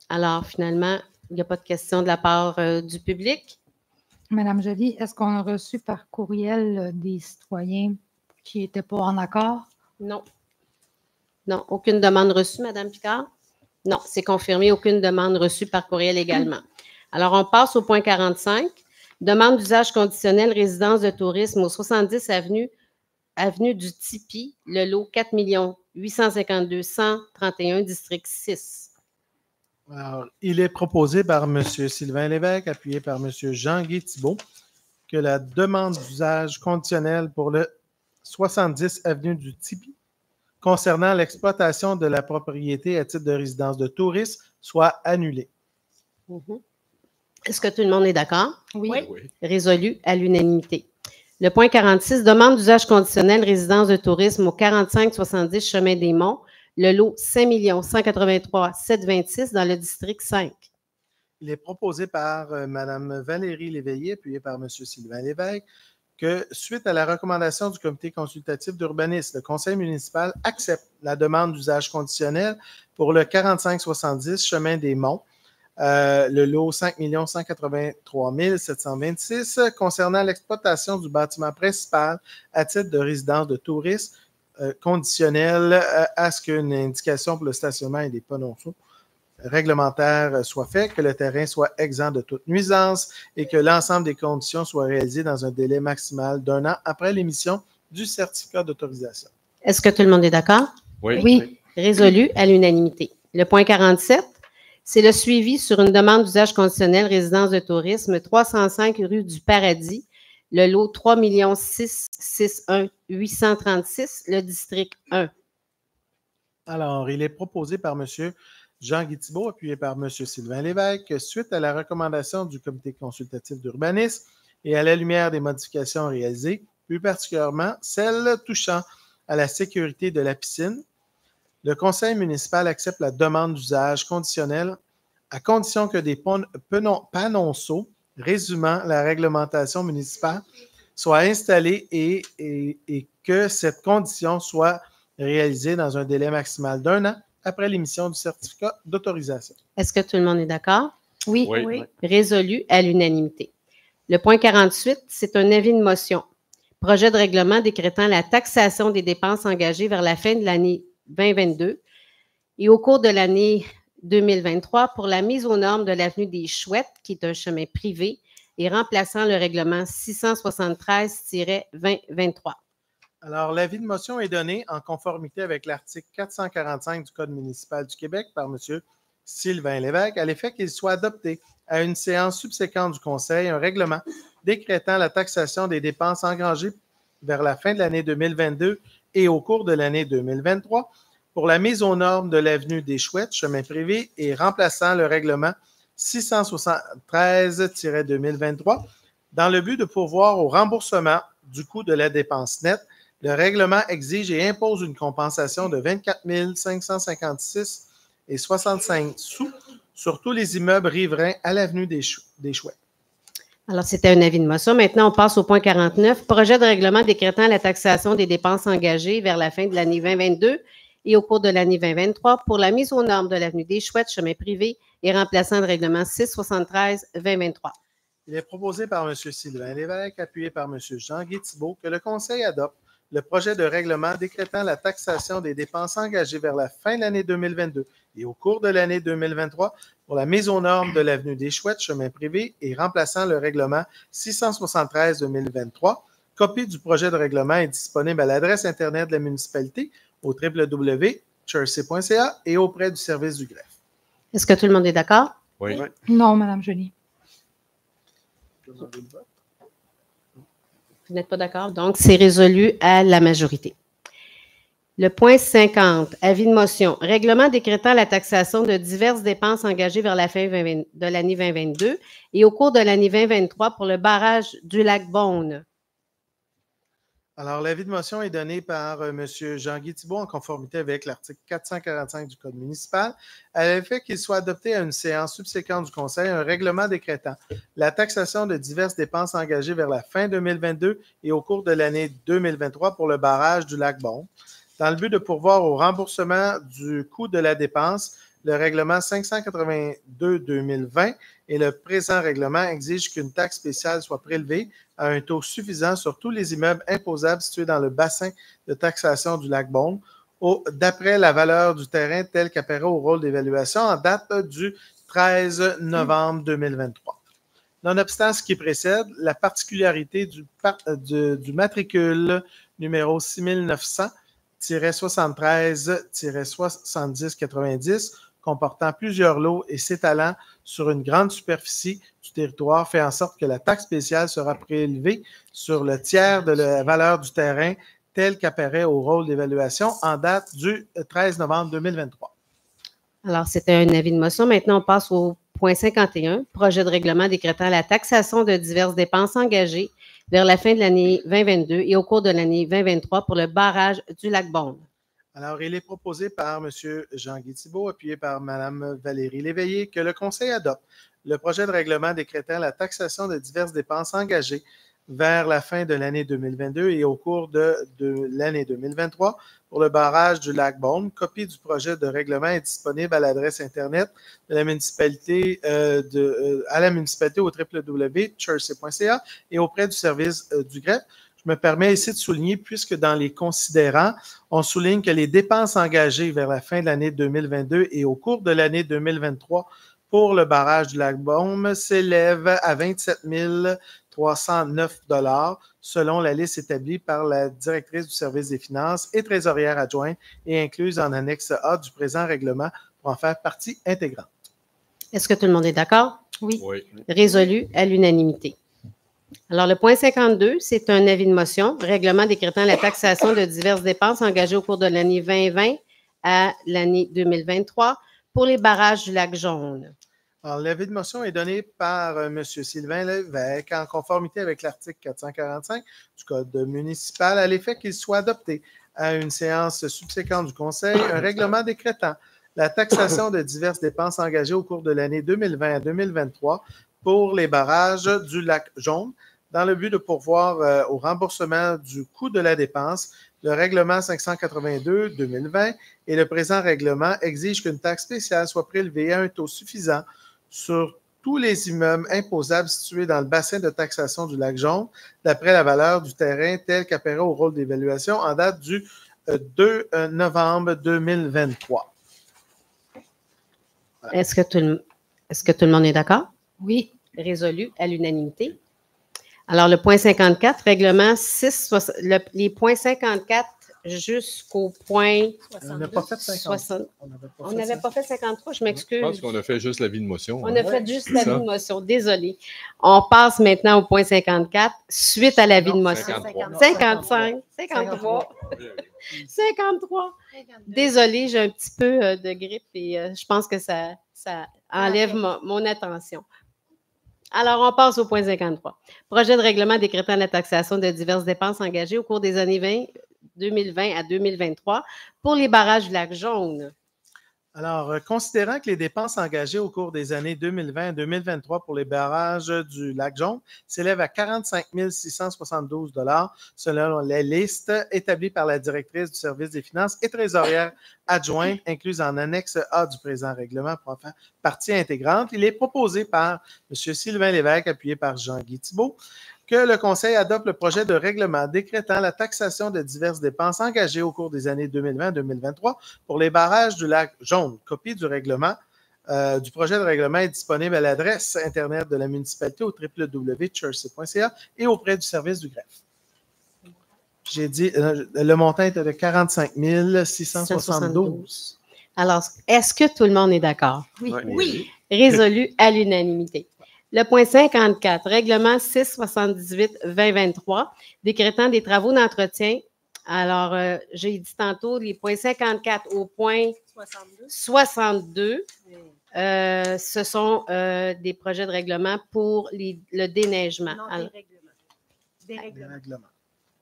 Alors, finalement, il n'y a pas de questions de la part du public. Madame Joly, est-ce qu'on a reçu par courriel des citoyens qui n'étaient pas en accord? Non. Non, aucune demande reçue, Madame Picard? Non, c'est confirmé, aucune demande reçue par courriel également. Alors, on passe au point 45. Demande d'usage conditionnel résidence de tourisme au 70 avenue du Tipi, le lot 4 852 131, district 6. Alors, il est proposé par M. Sylvain Lévesque, appuyé par M. Jean-Guy Thibault, que la demande d'usage conditionnel pour le 70 avenue du Tipi concernant l'exploitation de la propriété à titre de résidence de tourisme soit annulée. Est-ce que tout le monde est d'accord? Oui. Résolu à l'unanimité. Le point 46, demande d'usage conditionnel résidence de tourisme au 4570 Chemin des Monts, le lot 5 183 726 dans le district 5. Il est proposé par Mme Valérie Léveillé, appuyé par M. Sylvain Lévesque, que suite à la recommandation du comité consultatif d'urbanisme, le conseil municipal accepte la demande d'usage conditionnel pour le 4570 Chemin des Monts, le lot 5 183 726 concernant l'exploitation du bâtiment principal à titre de résidence de tourisme conditionnel à ce qu'une indication pour le stationnement et des panneaux réglementaires soit faite, que le terrain soit exempt de toute nuisance et que l'ensemble des conditions soient réalisées dans un délai maximal d'1 an après l'émission du certificat d'autorisation. Est-ce que tout le monde est d'accord? Oui. Résolu à l'unanimité. Le point 47, c'est le suivi sur une demande d'usage conditionnel résidence de tourisme 305 rue du Paradis, le lot 3 661 836, le district 1. Alors, il est proposé par M. Jean-Guy Thibault, appuyé par M. Sylvain Lévesque, suite à la recommandation du comité consultatif d'urbanisme et à la lumière des modifications réalisées, plus particulièrement celles touchant à la sécurité de la piscine, le conseil municipal accepte la demande d'usage conditionnel à condition que des panonceaux résumant la réglementation municipale soient installés et que cette condition soit réalisée dans un délai maximal d'1 an après l'émission du certificat d'autorisation. Est-ce que tout le monde est d'accord? Oui. Résolu à l'unanimité. Le point 48, c'est un avis de motion. Projet de règlement décrétant la taxation des dépenses engagées vers la fin de l'année 2022 et au cours de l'année 2023 pour la mise aux normes de l'avenue des Chouettes, qui est un chemin privé, et remplaçant le règlement 673-2023. Alors, l'avis de motion est donné en conformité avec l'article 445 du Code municipal du Québec par M. Sylvain Lévesque, à l'effet qu'il soit adopté à une séance subséquente du Conseil un règlement décrétant la taxation des dépenses engagées vers la fin de l'année 2022 et au cours de l'année 2023 pour la mise aux normes de l'avenue des Chouettes, chemin privé, et remplaçant le règlement 673-2023 dans le but de pourvoir au remboursement du coût de la dépense nette. Le règlement exige et impose une compensation de 24 556,65 sous sur tous les immeubles riverains à l'avenue des Chouettes. Alors, c'était un avis de motion. Maintenant, on passe au point 49. Projet de règlement décrétant la taxation des dépenses engagées vers la fin de l'année 2022 et au cours de l'année 2023 pour la mise aux normes de l'avenue des Chouettes, chemin privé, et remplaçant le règlement 673-2023. Il est proposé par M. Sylvain Lévesque, appuyé par M. Jean-Guy Thibault, que le Conseil adopte le projet de règlement décrétant la taxation des dépenses engagées vers la fin de l'année 2022 et au cours de l'année 2023 pour la mise aux normes de l'avenue des Chouettes, chemin privé, et remplaçant le règlement 673-2023. Copie du projet de règlement est disponible à l'adresse Internet de la municipalité au www.chersey.ca et auprès du service du greffe. Est-ce que tout le monde est d'accord? Oui. Non, Mme Joly. Vous n'êtes pas d'accord? Donc, c'est résolu à la majorité. Le point 50, avis de motion. Règlement décrétant la taxation de diverses dépenses engagées vers la fin de l'année 2022 et au cours de l'année 2023 pour le barrage du lac Beaune. Alors, l'avis de motion est donné par M. Jean-Guy Thibault en conformité avec l'article 445 du Code municipal, à l'effet qu'il soit adopté à une séance subséquente du Conseil un règlement décrétant la taxation de diverses dépenses engagées vers la fin 2022 et au cours de l'année 2023 pour le barrage du lac Beaune, dans le but de pourvoir au remboursement du coût de la dépense. Le règlement 582-2020 et le présent règlement exige qu'une taxe spéciale soit prélevée à un taux suffisant sur tous les immeubles imposables situés dans le bassin de taxation du lac Beaune, d'après la valeur du terrain telle qu'apparaît au rôle d'évaluation en date du 13 novembre 2023. Nonobstant ce qui précède, la particularité du matricule numéro 6900-73-7090 comportant plusieurs lots et s'étalant sur une grande superficie du territoire fait en sorte que la taxe spéciale sera prélevée sur le tiers de la valeur du terrain tel qu'apparaît au rôle d'évaluation en date du 13 novembre 2023. Alors, c'était un avis de motion. Maintenant, on passe au point 51, projet de règlement décrétant la taxation de diverses dépenses engagées vers la fin de l'année 2022 et au cours de l'année 2023 pour le barrage du lac Beaune. Alors, il est proposé par M. Jean-Guy Thibault, appuyé par Mme Valérie Léveillé, que le Conseil adopte le projet de règlement décrétant la taxation de diverses dépenses engagées vers la fin de l'année 2022 et au cours de l'année 2023 pour le barrage du lac Beaune. Copie du projet de règlement est disponible à l'adresse Internet de la municipalité, à la municipalité au www.chersey.ca et auprès du service du greffe. Je me permets ici de souligner, puisque dans les considérants, on souligne que les dépenses engagées vers la fin de l'année 2022 et au cours de l'année 2023 pour le barrage du lac Beaune s'élèvent à 27 309 $ selon la liste établie par la directrice du service des finances et trésorière adjointe et incluse en annexe A du présent règlement pour en faire partie intégrante. Est-ce que tout le monde est d'accord? Oui. Résolu à l'unanimité. Alors, le point 52, c'est un avis de motion, règlement décrétant la taxation de diverses dépenses engagées au cours de l'année 2020 à l'année 2023 pour les barrages du lac Jaune. Alors, l'avis de motion est donné par M. Sylvain Lévesque en conformité avec l'article 445 du Code municipal à l'effet qu'il soit adopté à une séance subséquente du Conseil un règlement décrétant la taxation de diverses dépenses engagées au cours de l'année 2020 à 2023 pour les barrages du lac Jaune, dans le but de pourvoir au remboursement du coût de la dépense. Le règlement 582-2020 et le présent règlement exigent qu'une taxe spéciale soit prélevée à un taux suffisant sur tous les immeubles imposables situés dans le bassin de taxation du lac Jaune, d'après la valeur du terrain tel qu'apparaît au rôle d'évaluation en date du 2 novembre 2023. Voilà. Est-ce que tout le monde est d'accord? Oui. Résolu à l'unanimité. Alors, le point 54, règlement 6, les points 54 jusqu'au point... On n'a pas fait 50. On n'avait pas fait 53, je m'excuse. Je pense qu'on a fait juste l'avis de motion. On a fait juste l'avis de motion, désolé. On passe maintenant au point 54, suite à l'avis de motion. 55, 53. 53. Désolée, j'ai un petit peu de grippe et je pense que ça enlève mon attention. Alors, on passe au point 53. Projet de règlement décrétant la taxation de diverses dépenses engagées au cours des années 2020 à 2023 pour les barrages du lac Jaune. Alors, considérant que les dépenses engagées au cours des années 2020 et 2023 pour les barrages du Lac-Jaune s'élèvent à 45 672 selon les listes établies par la directrice du service des finances et trésorière adjointe incluses en annexe A du présent règlement pour en faire partie intégrante, il est proposé par M. Sylvain Lévesque, appuyé par Jean-Guy Thibault, que le Conseil adopte le projet de règlement décrétant la taxation de diverses dépenses engagées au cours des années 2020-2023 pour les barrages du Lac-Jaune. Copie du règlement, du projet de règlement est disponible à l'adresse Internet de la municipalité au www.chersey.ca et auprès du service du greffe. J'ai dit, le montant était de 45 672. Alors, est-ce que tout le monde est d'accord? Oui. Oui. Résolu à l'unanimité. Le point 54, règlement 678-2023, décrétant des travaux d'entretien. Alors, j'ai dit tantôt, les points 54 au point 62, ce sont des projets de règlement pour le déneigement. Non, Alors, des règlements.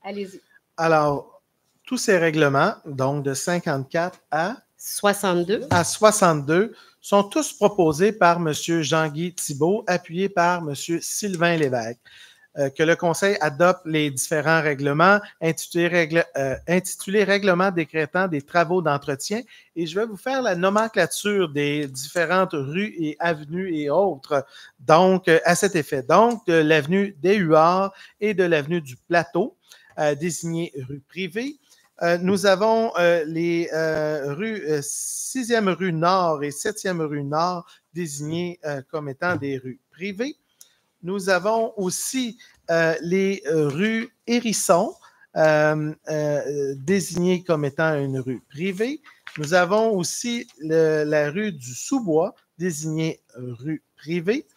allez-y. Alors, tous ces règlements, donc de 54 à 62. À 62 sont tous proposés par M. Jean-Guy Thibault, appuyé par M. Sylvain Lévesque. Que le Conseil adopte les différents règlements intitulés Règlement décrétant des travaux d'entretien. Et je vais vous faire la nomenclature des différentes rues et avenues et autres, donc à cet effet. Donc, de l'avenue des Huards et de l'avenue du Plateau, désignées rues privées. Nous avons les rues 6e rue Nord et 7e rue Nord désignées comme étant des rues privées. Nous avons aussi les rues Hérisson désignées comme étant une rue privée. Nous avons aussi la rue du Sous-Bois désignée rue privée.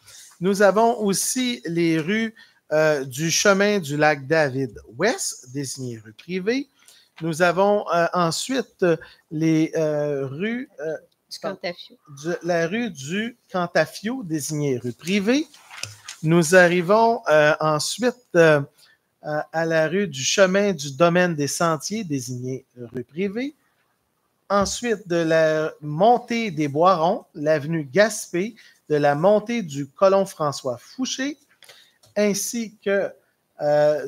Nous avons aussi les rues du chemin du lac David-Ouest désignées rue privée. Nous avons ensuite les rues la rue du Cantafio, désignée rue privée. Nous arrivons ensuite à la rue du chemin du domaine des Sentiers, désignée rue privée. Ensuite, de la montée des Boirons, l'avenue Gaspé, de la montée du colon François Fouché, ainsi que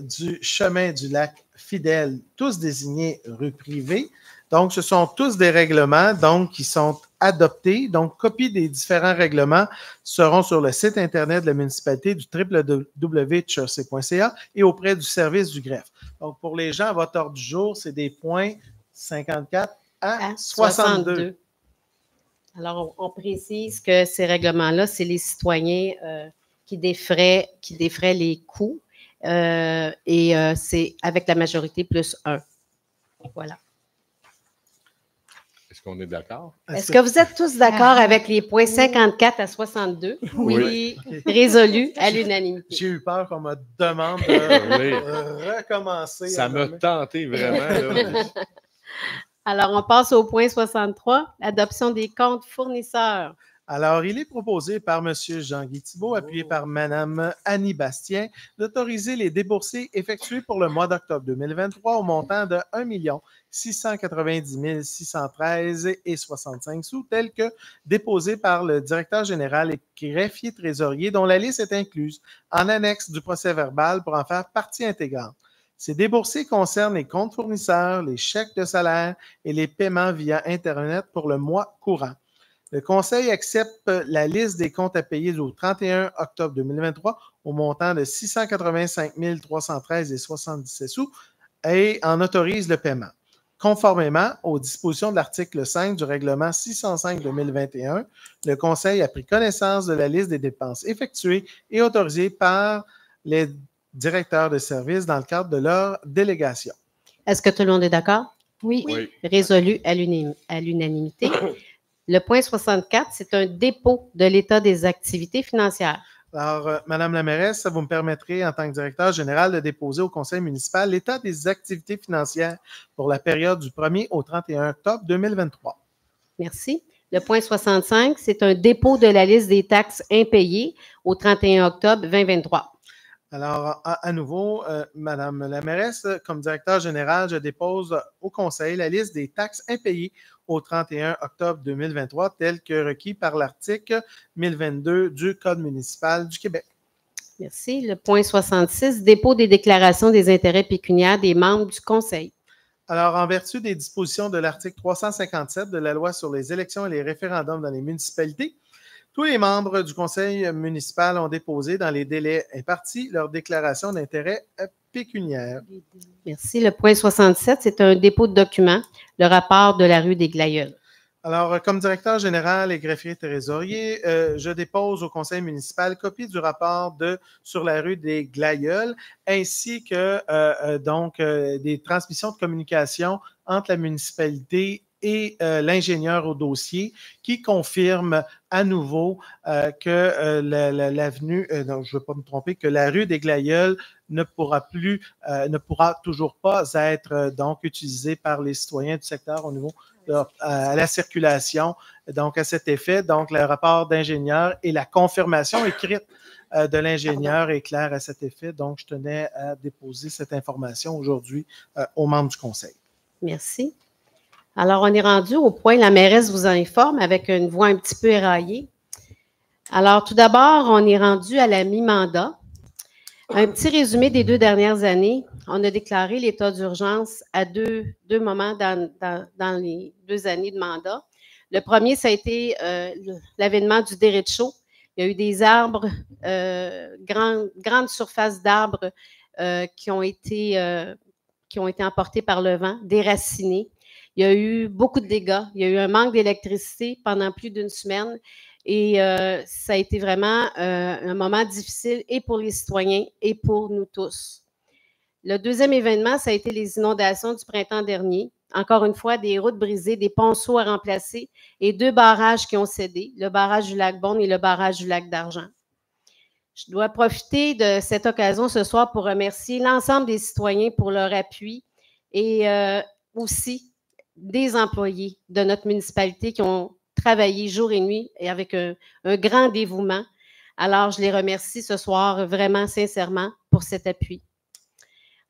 du chemin du lac Fidèle, tous désignés rue privée. Donc, ce sont tous des règlements donc, qui sont adoptés. Donc, copies des différents règlements seront sur le site Internet de la municipalité du www.chersey.ca et auprès du service du greffe. Donc, pour les gens, à votre ordre du jour, c'est des points 54 à 62. Alors, on précise que ces règlements-là, c'est les citoyens qui défraient les coûts et c'est avec la majorité plus 1. Voilà. Est-ce qu'on est d'accord? Est-ce que vous êtes tous d'accord avec les points 54 à 62? Oui. Résolu à l'unanimité. J'ai eu peur qu'on me demande de recommencer. Ça m'a tenté vraiment. Là. Alors, on passe au point 63, adoption des comptes fournisseurs. Alors, il est proposé par M. Jean-Guy Thibault, appuyé par Mme Annie Bastien, d'autoriser les déboursés effectués pour le mois d'octobre 2023 au montant de 1 690 613,65 sous, tel que déposé par le directeur général et greffier trésorier, dont la liste est incluse en annexe du procès-verbal pour en faire partie intégrante. Ces déboursés concernent les comptes fournisseurs, les chèques de salaire et les paiements via Internet pour le mois courant. Le Conseil accepte la liste des comptes à payer au 31 octobre 2023 au montant de 685 313,77 sous et en autorise le paiement. Conformément aux dispositions de l'article 5 du règlement 605-2021, le Conseil a pris connaissance de la liste des dépenses effectuées et autorisées par les directeurs de service dans le cadre de leur délégation. Est-ce que tout le monde est d'accord? Oui. Résolu à l'unanimité. Le point 64, c'est un dépôt de l'état des activités financières. Alors, Madame la mairesse, vous me permettrez, en tant que directeur général, de déposer au conseil municipal l'état des activités financières pour la période du 1er au 31 octobre 2023. Merci. Le point 65, c'est un dépôt de la liste des taxes impayées au 31 octobre 2023. Alors, à nouveau, Madame la mairesse, comme directeur général, je dépose au Conseil la liste des taxes impayées au 31 octobre 2023, telles que requis par l'article 1022 du Code municipal du Québec. Merci. Le point 66, dépôt des déclarations des intérêts pécuniaires des membres du Conseil. Alors, en vertu des dispositions de l'article 357 de la Loi sur les élections et les référendums dans les municipalités, tous les membres du conseil municipal ont déposé dans les délais impartis leur déclaration d'intérêt pécuniaire. Merci. Le point 67, c'est un dépôt de documents, le rapport de la rue des Glaïeuls. Alors, comme directeur général et greffier trésorier, je dépose au conseil municipal copie du rapport sur la rue des Glaïeuls, ainsi que des transmissions de communication entre la municipalité et l'ingénieur au dossier qui confirme à nouveau que l'avenue, je ne veux pas me tromper, que la rue des Glaïeuls ne pourra toujours pas être donc utilisée par les citoyens du secteur au niveau à la circulation. Donc, à cet effet, donc le rapport d'ingénieur et la confirmation écrite de l'ingénieur est claire à cet effet. Donc, je tenais à déposer cette information aujourd'hui aux membres du conseil. Merci. Alors, on est rendu au point, la mairesse vous informe avec une voix un petit peu éraillée. Alors, tout d'abord, on est rendu à la mi-mandat. Un petit résumé des 2 dernières années. On a déclaré l'état d'urgence à deux moments dans les 2 années de mandat. Le premier, ça a été l'avènement du derecho. Il y a eu des arbres, grandes surfaces d'arbres qui ont été emportés par le vent, déracinés. Il y a eu beaucoup de dégâts. Il y a eu un manque d'électricité pendant plus d'1 semaine. Et ça a été vraiment un moment difficile et pour les citoyens et pour nous tous. Le deuxième événement, ça a été les inondations du printemps dernier. Encore une fois, des routes brisées, des ponceaux à remplacer et 2 barrages qui ont cédé, le barrage du lac Beaune et le barrage du lac d'Argent. Je dois profiter de cette occasion ce soir pour remercier l'ensemble des citoyens pour leur appui et aussi des employés de notre municipalité qui ont travaillé jour et nuit et avec un grand dévouement. Alors, je les remercie ce soir vraiment sincèrement pour cet appui.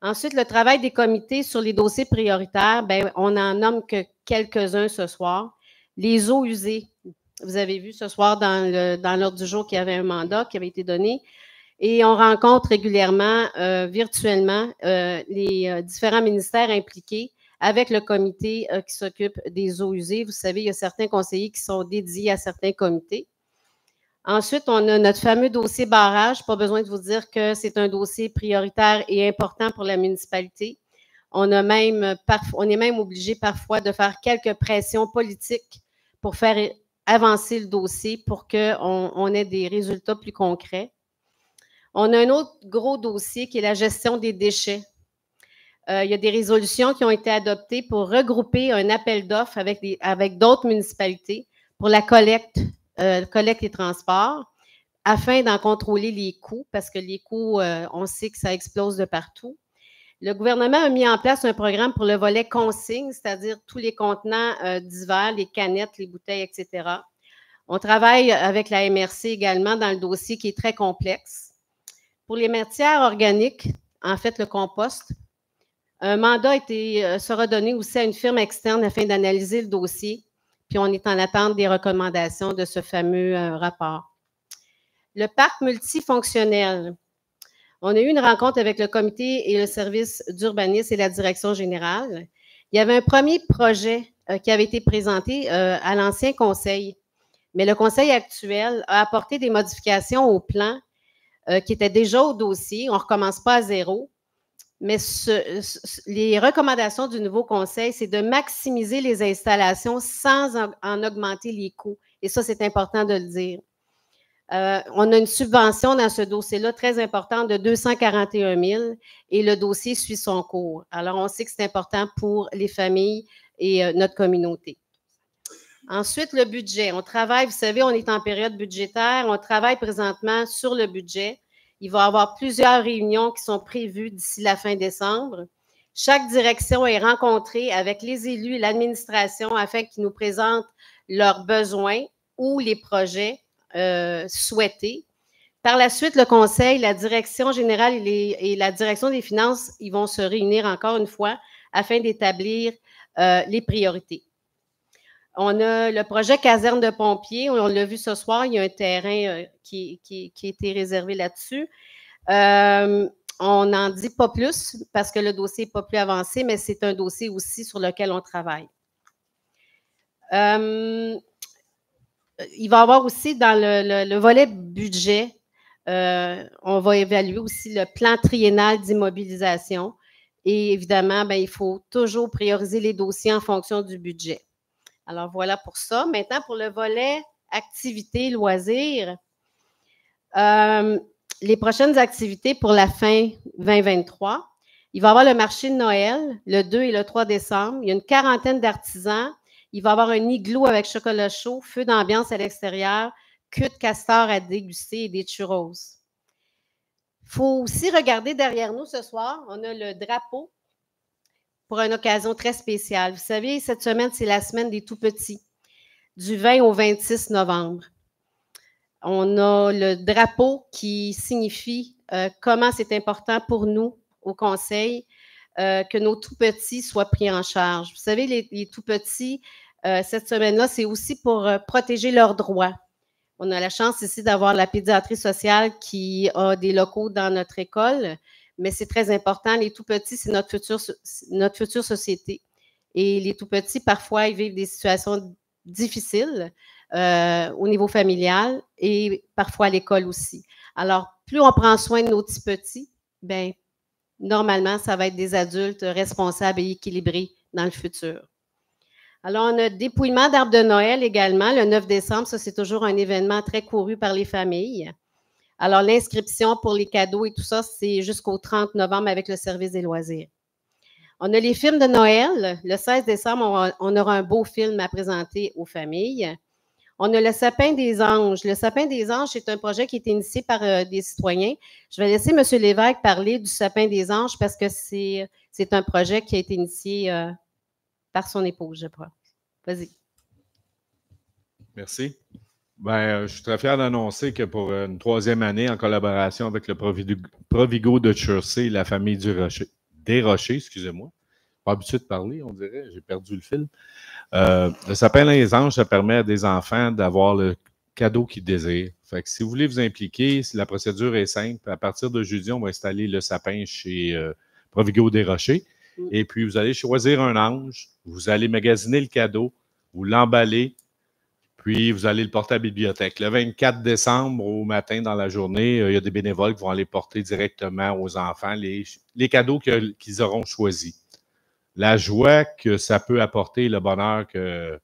Ensuite, le travail des comités sur les dossiers prioritaires, bien, on n'en nomme que quelques-uns ce soir. Les eaux usées, vous avez vu ce soir dans l'ordre du jour qu'il y avait un mandat qui avait été donné. Et on rencontre régulièrement, virtuellement, les différents ministères impliqués avec le comité qui s'occupe des eaux usées. Vous savez, il y a certains conseillers qui sont dédiés à certains comités. Ensuite, on a notre fameux dossier barrage. Pas besoin de vous dire que c'est un dossier prioritaire et important pour la municipalité. On est même obligé parfois de faire quelques pressions politiques pour faire avancer le dossier pour qu'on ait des résultats plus concrets. On a un autre gros dossier qui est la gestion des déchets. Il y a des résolutions qui ont été adoptées pour regrouper un appel d'offres avec d'autres municipalités pour la collecte et transport, afin d'en contrôler les coûts, parce que les coûts, on sait que ça explose de partout. Le gouvernement a mis en place un programme pour le volet consigne, c'est-à-dire tous les contenants divers, les canettes, les bouteilles, etc. On travaille avec la MRC également dans le dossier qui est très complexe. Pour les matières organiques, en fait, le compost, un mandat sera donné aussi à une firme externe afin d'analyser le dossier, puis on est en attente des recommandations de ce fameux rapport. Le parc multifonctionnel. On a eu une rencontre avec le comité et le service d'urbanisme et la direction générale. Il y avait un premier projet qui avait été présenté à l'ancien conseil, mais le conseil actuel a apporté des modifications au plan qui étaient déjà au dossier. On ne recommence pas à zéro. Mais les recommandations du nouveau conseil, c'est de maximiser les installations sans en augmenter les coûts. Et ça, c'est important de le dire. On a une subvention dans ce dossier-là très importante de 241 000 et le dossier suit son cours. Alors, on sait que c'est important pour les familles et notre communauté. Ensuite, le budget. On travaille, vous savez, on est en période budgétaire. On travaille présentement sur le budget. Il va y avoir plusieurs réunions qui sont prévues d'ici la fin décembre. Chaque direction est rencontrée avec les élus et l'administration afin qu'ils nous présentent leurs besoins ou les projets souhaités. Par la suite, le Conseil, la Direction générale et la Direction des finances, ils vont se réunir encore une fois afin d'établir les priorités. On a le projet caserne de pompiers. On l'a vu ce soir, il y a un terrain qui a été réservé là-dessus. On n'en dit pas plus parce que le dossier n'est pas plus avancé, mais c'est un dossier aussi sur lequel on travaille. Il va y avoir aussi dans le volet budget, on va évaluer aussi le plan triennal d'immobilisation. Et évidemment, il faut toujours prioriser les dossiers en fonction du budget. Alors, voilà pour ça. Maintenant, pour le volet activités, loisirs, les prochaines activités pour la fin 2023, il va y avoir le marché de Noël, le 2 et le 3 décembre. Il y a une quarantaine d'artisans. Il va y avoir un igloo avec chocolat chaud, feu d'ambiance à l'extérieur, queue de castor à déguster et des churros. Il faut aussi regarder derrière nous ce soir, on a le drapeau pour une occasion très spéciale. Vous savez, cette semaine, c'est la semaine des tout-petits, du 20 au 26 novembre. On a le drapeau qui signifie comment c'est important pour nous, au Conseil, que nos tout-petits soient pris en charge. Vous savez, les tout-petits, cette semaine-là, c'est aussi pour protéger leurs droits. On a la chance ici d'avoir la pédiatrie sociale qui a des locaux dans notre école, mais c'est très important. Les tout-petits, c'est notre future société. Et les tout-petits, parfois, ils vivent des situations difficiles au niveau familial et parfois à l'école aussi. Alors, plus on prend soin de nos petits, bien, normalement, ça va être des adultes responsables et équilibrés dans le futur. Alors, on a dépouillement d'arbres de Noël également, le 9 décembre. Ça, c'est toujours un événement très couru par les familles. Alors, l'inscription pour les cadeaux et tout ça, c'est jusqu'au 30 novembre avec le service des loisirs. On a les films de Noël. Le 16 décembre, on aura un beau film à présenter aux familles. On a le sapin des anges. Le sapin des anges, c'est un projet qui a été initié par des citoyens. Je vais laisser M. Lévesque parler du sapin des anges parce que c'est un projet qui a été initié par son épouse, je crois. Vas-y. Merci. Je suis très fier d'annoncer que pour une 3e année, en collaboration avec le Provigo de Chertsey, la famille des Rochers, excusez-moi. Pas habitué de parler, on dirait, j'ai perdu le fil. Le sapin des anges, ça permet à des enfants d'avoir le cadeau qu'ils désirent. Fait que si vous voulez vous impliquer, la procédure est simple. À partir de jeudi, on va installer le sapin chez Provigo des Rochers. Et puis, vous allez choisir un ange, vous allez magasiner le cadeau, vous l'emballez, puis vous allez le porter à la bibliothèque. Le 24 décembre, au matin, dans la journée, il y a des bénévoles qui vont aller porter directement aux enfants les cadeaux qu'ils auront choisis. La joie que ça peut apporter, le bonheur que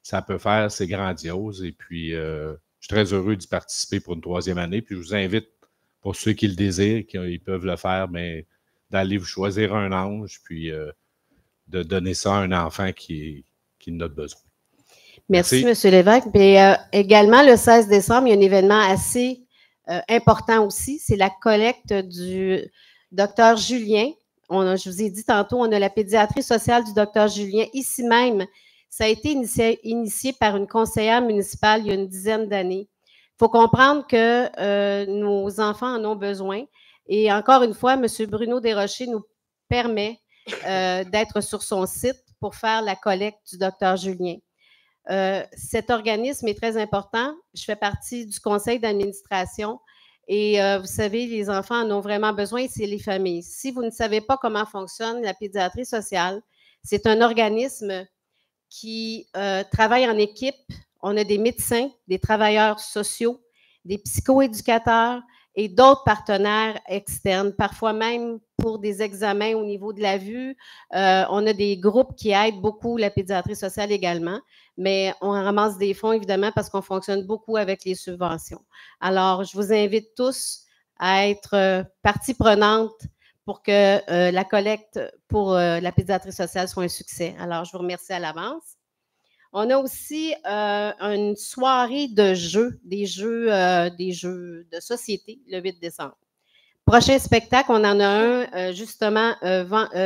ça peut faire, c'est grandiose. Et puis, je suis très heureux d'y participer pour une 3e année. Puis, je vous invite, pour ceux qui le désirent, qu'ils peuvent le faire, mais d'aller vous choisir un ange, puis de donner ça à un enfant qui en a besoin. Merci, M. Lévesque. Mais, également, le 16 décembre, il y a un événement assez important aussi. C'est la collecte du Dr Julien. Je vous ai dit tantôt, on a la pédiatrie sociale du Dr Julien. Ici même, ça a été initié par une conseillère municipale il y a une dizaine d'années. Il faut comprendre que nos enfants en ont besoin. Et encore une fois, M. Bruno Desrochers nous permet d'être sur son site pour faire la collecte du Dr Julien. Cet organisme est très important. Je fais partie du conseil d'administration et vous savez, les enfants en ont vraiment besoin et c'est les familles. Si vous ne savez pas comment fonctionne la pédiatrie sociale, c'est un organisme qui travaille en équipe. On a des médecins, des travailleurs sociaux, des psychoéducateurs et d'autres partenaires externes, parfois même pour des examens au niveau de la vue. On a des groupes qui aident beaucoup la pédiatrie sociale également, mais on ramasse des fonds évidemment parce qu'on fonctionne beaucoup avec les subventions. Alors, je vous invite tous à être partie prenante pour que la collecte pour la pédiatrie sociale soit un succès. Alors, je vous remercie à l'avance. On a aussi une soirée de jeux, des jeux de société, le 8 décembre. Prochain spectacle, on en a un justement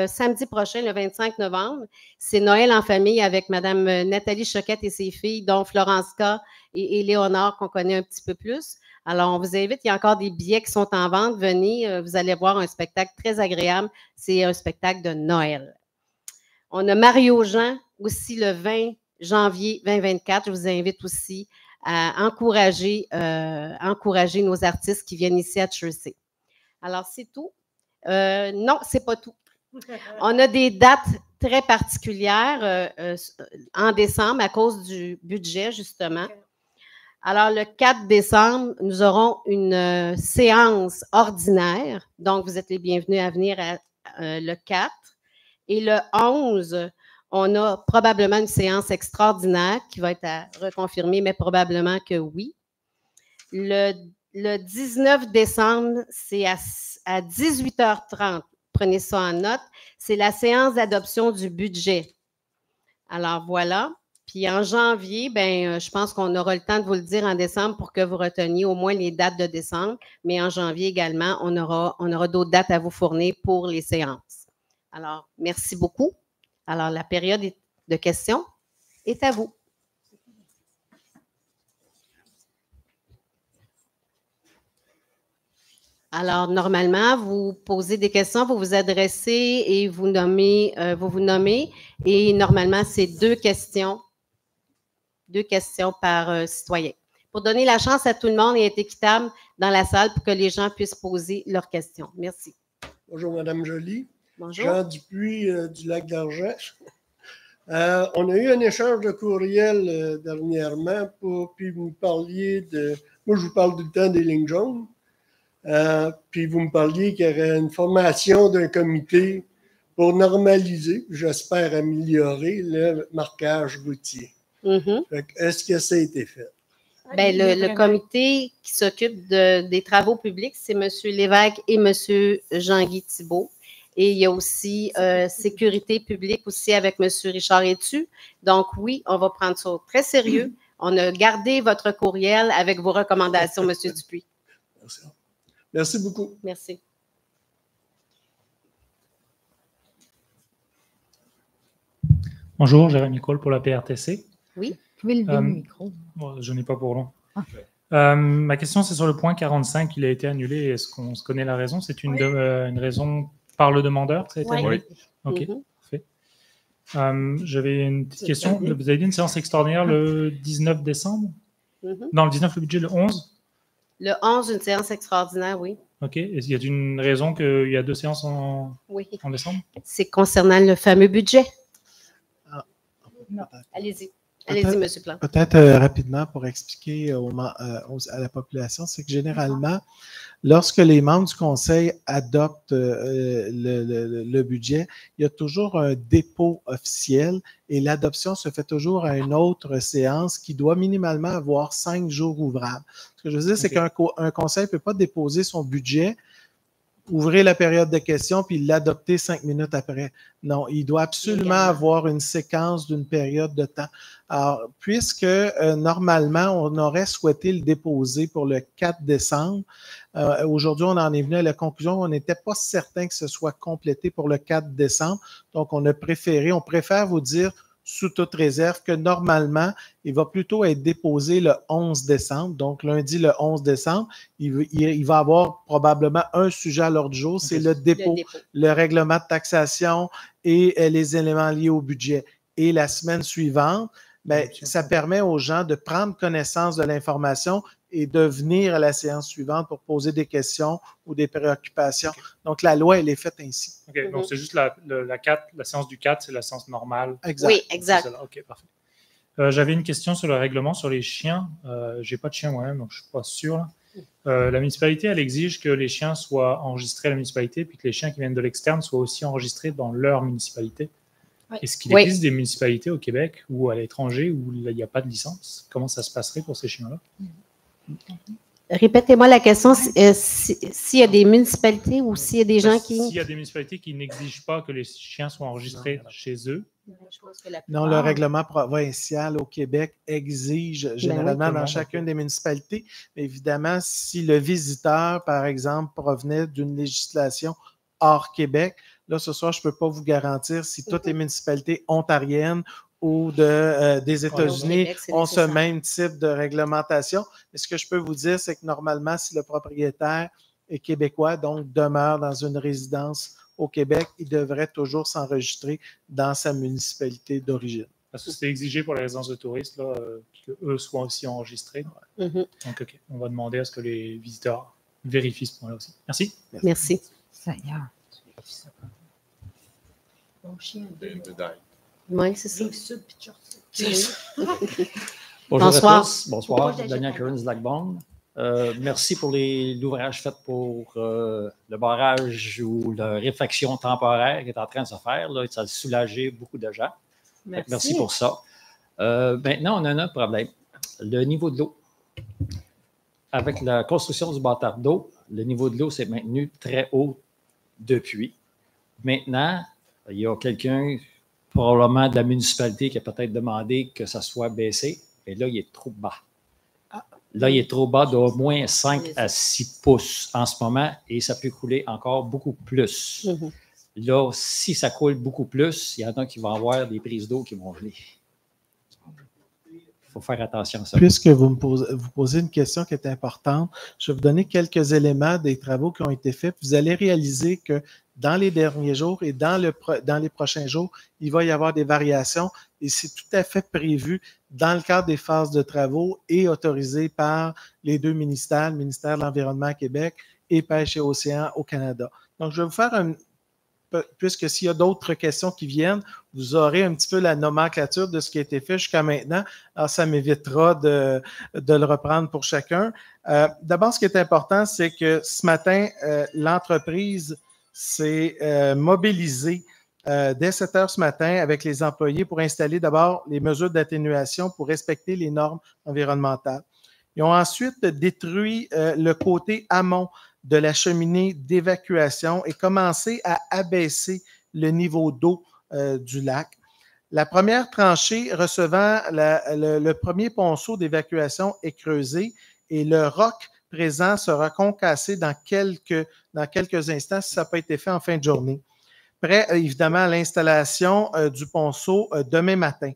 samedi prochain, le 25 novembre. C'est Noël en famille avec Mme Nathalie Choquette et ses filles, dont Florence K. et Léonore, qu'on connaît un petit peu plus. Alors, on vous invite, il y a encore des billets qui sont en vente. Venez, vous allez voir un spectacle très agréable. C'est un spectacle de Noël. On a Mario Jean aussi le 20 janvier 2024. Je vous invite aussi à encourager nos artistes qui viennent ici à Chersey. Alors, c'est tout. Non, c'est pas tout. On a des dates très particulières en décembre à cause du budget, justement. Alors, le 4 décembre, nous aurons une séance ordinaire. Donc, vous êtes les bienvenus à venir le 4. Et le 11, on a probablement une séance extraordinaire qui va être à reconfirmer, mais probablement que oui. Le 19 décembre, c'est à 18h30. Prenez ça en note. C'est la séance d'adoption du budget. Alors, voilà. Puis en janvier, je pense qu'on aura le temps de vous le dire en décembre pour que vous reteniez au moins les dates de décembre. Mais en janvier également, on aura d'autres dates à vous fournir pour les séances. Alors, merci beaucoup. Alors, la période de questions est à vous. Alors, normalement, vous posez des questions, vous vous adressez et vous vous nommez. Et normalement, c'est deux questions par citoyen. Pour donner la chance à tout le monde et être équitable dans la salle pour que les gens puissent poser leurs questions. Merci. Bonjour, Madame Joly. Bonjour. Jean Dupuis du Lac-d'Argent. On a eu un échange de courriel dernièrement, puis vous me parliez de... Moi, je vous parle tout le temps des lignes jaunes. Puis vous me parliez qu'il y aurait une formation d'un comité pour normaliser, j'espère améliorer, le marquage routier. Est-ce que ça a été fait? Le comité qui s'occupe des travaux publics, c'est M. Lévesque et M. Jean-Guy Thibault. Et il y a aussi sécurité publique aussi avec M. Richard Etu. Donc oui, on va prendre ça très sérieux. On a gardé votre courriel avec vos recommandations, M. Dupuis. Merci. Merci beaucoup. Merci. Bonjour, Jérémy Cole pour la PRTC. Oui. Vous pouvez lever le micro. Je n'ai pas pour long. Ma question, c'est sur le point 45, il a été annulé. Est-ce qu'on se connaît la raison? C'est une raison par le demandeur que ça a été annulé? OK, parfait. J'avais une petite question. Vous avez dit une séance extraordinaire le 19 décembre? Non, le 19, le budget, le 11? Le 11, une séance extraordinaire, oui. OK. Est-ce qu'il y a une raison qu'il y a deux séances en décembre? C'est concernant le fameux budget. Allez-y. Allez-y, M. Plante. Peut-être rapidement pour expliquer à la population, c'est que généralement, lorsque les membres du conseil adoptent le budget, il y a toujours un dépôt officiel et l'adoption se fait toujours à une autre séance qui doit minimalement avoir 5 jours ouvrables. Ce que je veux dire, c'est qu'un conseil ne peut pas déposer son budget, ouvrir la période de questions puis l'adopter 5 minutes après. Non, il doit absolument avoir une séquence d'une période de temps. Alors, puisque normalement, on aurait souhaité le déposer pour le 4 décembre, aujourd'hui, on en est venu à la conclusion, on n'était pas certain que ce soit complété pour le 4 décembre. Donc, on préfère vous dire sous toute réserve que normalement, il va plutôt être déposé le 11 décembre. Donc, lundi, le 11 décembre, il va avoir probablement un sujet à l'ordre du jour, c'est le dépôt, le règlement de taxation et les éléments liés au budget. Et la semaine suivante, ça permet aux gens de prendre connaissance de l'information et de venir à la séance suivante pour poser des questions ou des préoccupations. Donc, la loi, elle est faite ainsi. OK, donc c'est juste la séance du 4, c'est la séance normale. Exact. Oui, exact. OK, parfait. J'avais une question sur le règlement sur les chiens. Je n'ai pas de chien moi-même, donc je ne suis pas sûr. La municipalité, elle exige que les chiens soient enregistrés à la municipalité, puis que les chiens qui viennent de l'externe soient aussi enregistrés dans leur municipalité. Oui. Est-ce qu'il existe des municipalités au Québec ou à l'étranger où il n'y a pas de licence? Comment ça se passerait pour ces chiens-là? Répétez-moi la question, s'il y a des municipalités ou s'il y a des gens qui... S'il y a des municipalités qui n'exigent pas que les chiens soient enregistrés chez eux. Non, le règlement provincial au Québec exige généralement dans chacune des municipalités. Mais évidemment, si le visiteur, par exemple, provenait d'une législation hors Québec, là, ce soir, je ne peux pas vous garantir si toutes les municipalités ontariennes ou des États-Unis Québec, c'est ont ce nécessaire. même type de réglementation. Mais ce que je peux vous dire, c'est que normalement, si le propriétaire est québécois, donc demeure dans une résidence au Québec, il devrait toujours s'enregistrer dans sa municipalité d'origine. Parce que c'est exigé pour les résidences de touristes, là, qu'eux soient aussi enregistrés. Mhm. Donc, OK, on va demander à ce que les visiteurs vérifient ce point-là aussi. Merci. Merci. Seigneur. Oui, c'est ça. Bonjour Bonsoir. à tous. Bonsoir. Daniel Curran de Lac-Beaune. Merci pour l'ouvrage fait pour le barrage ou la réfaction temporaire qui est en train de se faire. Là. Ça a soulagé beaucoup de gens. Merci pour ça. Maintenant, on a un autre problème. Le niveau de l'eau. Avec la construction du bâtard d'eau, le niveau de l'eau s'est maintenu très haut depuis. Maintenant, il y a quelqu'un, probablement de la municipalité, qui a peut-être demandé que ça soit baissé. Et là, il est trop bas. Là, il est trop bas d'au moins 5 à 6 pouces en ce moment et ça peut couler encore beaucoup plus. Mhm. Là, si ça coule beaucoup plus, il y en a qui vont avoir des prises d'eau qui vont geler. Il faut faire attention à ça. Puisque vous posez une question qui est importante, je vais vous donner quelques éléments des travaux qui ont été faits. Vous allez réaliser que dans les derniers jours et dans les prochains jours, il va y avoir des variations et c'est tout à fait prévu dans le cadre des phases de travaux et autorisé par les deux ministères, le ministère de l'Environnement à Québec et Pêche et Océan au Canada. Donc, je vais vous faire puisque s'il y a d'autres questions qui viennent, vous aurez un petit peu la nomenclature de ce qui a été fait jusqu'à maintenant. Alors, ça m'évitera de le reprendre pour chacun. D'abord, ce qui est important, c'est que ce matin, l'entreprise s'est mobilisée dès 7 heures ce matin avec les employés pour installer d'abord les mesures d'atténuation pour respecter les normes environnementales. Ils ont ensuite détruit le côté amont de la cheminée d'évacuation et commencé à abaisser le niveau d'eau du lac. La première tranchée recevant le premier ponceau d'évacuation est creusée et le roc présent sera concassé dans quelques instants si ça n'a pas été fait en fin de journée. Prêt évidemment à l'installation du ponceau demain matin.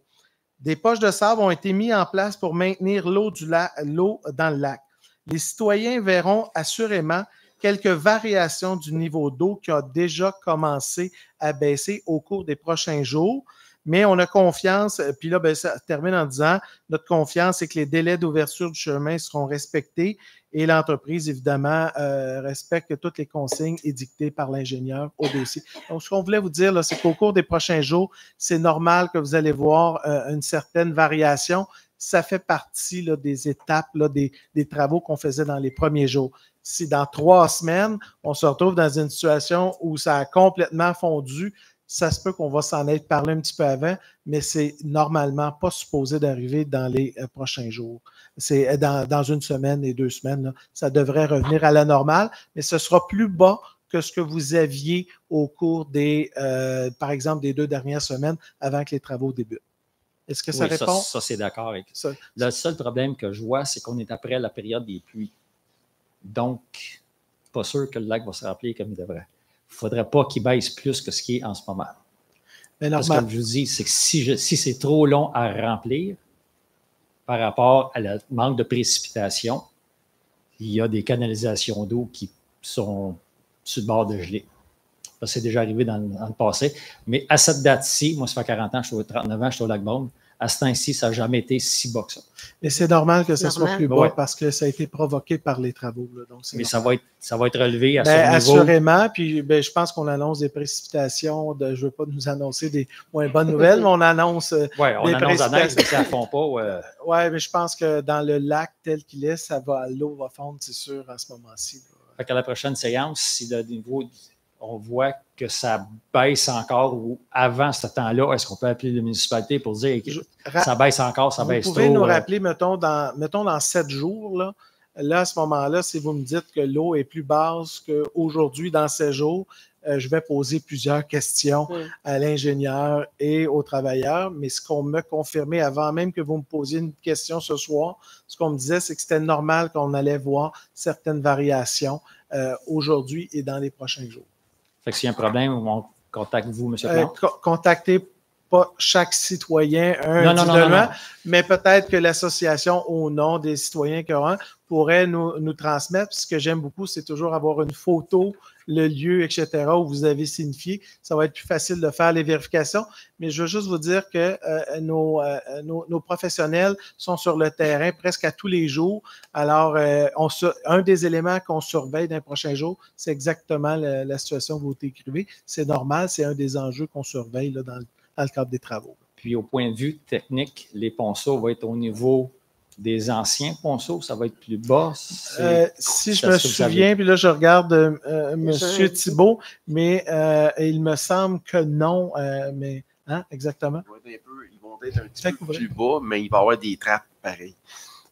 Des poches de sable ont été mises en place pour maintenir l'eau dans le lac. Les citoyens verront assurément quelques variations du niveau d'eau qui a déjà commencé à baisser au cours des prochains jours. Mais on a confiance, puis là, ça termine en disant, notre confiance, c'est que les délais d'ouverture du chemin seront respectés et l'entreprise, évidemment, respecte toutes les consignes édictées par l'ingénieur au dossier. Donc, ce qu'on voulait vous dire, là, c'est qu'au cours des prochains jours, c'est normal que vous allez voir une certaine variation. Ça fait partie là, des étapes, là, des travaux qu'on faisait dans les premiers jours. Si dans 3 semaines, on se retrouve dans une situation où ça a complètement fondu, ça se peut qu'on va s'en être parlé un petit peu avant, mais c'est normalement pas supposé d'arriver dans les prochains jours. C'est dans 1 semaine et 2 semaines, là, ça devrait revenir à la normale, mais ce sera plus bas que ce que vous aviez au cours par exemple, des 2 dernières semaines avant que les travaux débutent. Est-ce que ça répond? Ça c'est d'accord avec ça. Le seul problème que je vois, c'est qu'on est après la période des pluies. Donc, pas sûr que le lac va se remplir comme il devrait. Il ne faudrait pas qu'il baisse plus que ce qui est en ce moment. Mais parce que, comme je vous dis, c'est que si c'est trop long à remplir par rapport à le manque de précipitation, il y a des canalisations d'eau qui sont sur le bord de geler. Ça, c'est déjà arrivé dans le passé. Mais à cette date-ci, moi, ça fait 40 ans, je suis 39 ans, je suis au Lac-Beaune. À ce temps-ci, ça n'a jamais été si bas que ça. Et c'est normal que ça soit plus bas parce que ça a été provoqué par les travaux. Là, donc mais ça va être relevé à ce niveau. Assurément. Puis je pense qu'on annonce des précipitations. Je ne veux pas nous annoncer des moins bonnes nouvelles, mais on annonce des annonce à neige, mais ça ne fond pas. Oui, mais je pense que dans le lac tel qu'il est, l'eau va fondre, c'est sûr, à ce moment-ci. Fait qu'à la prochaine séance, si le niveau... on voit que ça baisse encore ou avant ce temps-là, est-ce qu'on peut appeler la municipalité pour dire que ça baisse encore, ça baisse trop? Vous pouvez nous rappeler, mettons, dans 7 jours, là, à ce moment-là, si vous me dites que l'eau est plus basse qu'aujourd'hui dans 7 jours, je vais poser plusieurs questions à l'ingénieur et aux travailleurs, mais ce qu'on m'a confirmé avant même que vous me posiez une question ce soir, ce qu'on me disait, c'est que c'était normal qu'on allait voir certaines variations aujourd'hui et dans les prochains jours. Fait que s'il y a un problème, on contacte vous, M. Plante? Contactez pas chaque citoyen a Non, individuellement, mais peut-être que l'association au nom des citoyens qui auront pourrait nous transmettre. Puis ce que j'aime beaucoup, c'est toujours avoir une photo, le lieu, etc., où vous avez signifié. Ça va être plus facile de faire les vérifications. Mais je veux juste vous dire que nos professionnels sont sur le terrain presque à tous les jours. Alors, un des éléments qu'on surveille dans les prochains jours, c'est exactement la situation que vous décrivez. C'est normal, c'est un des enjeux qu'on surveille là, dans le cadre des travaux. Puis au point de vue technique, les ponceaux vont être au niveau des anciens ponceaux, ça va être plus bas. Si je me souviens, puis là je regarde M. Thibault, mais il me semble que non, mais hein, exactement. Ils vont être un petit peu plus bas, mais il va y avoir des trappes pareilles.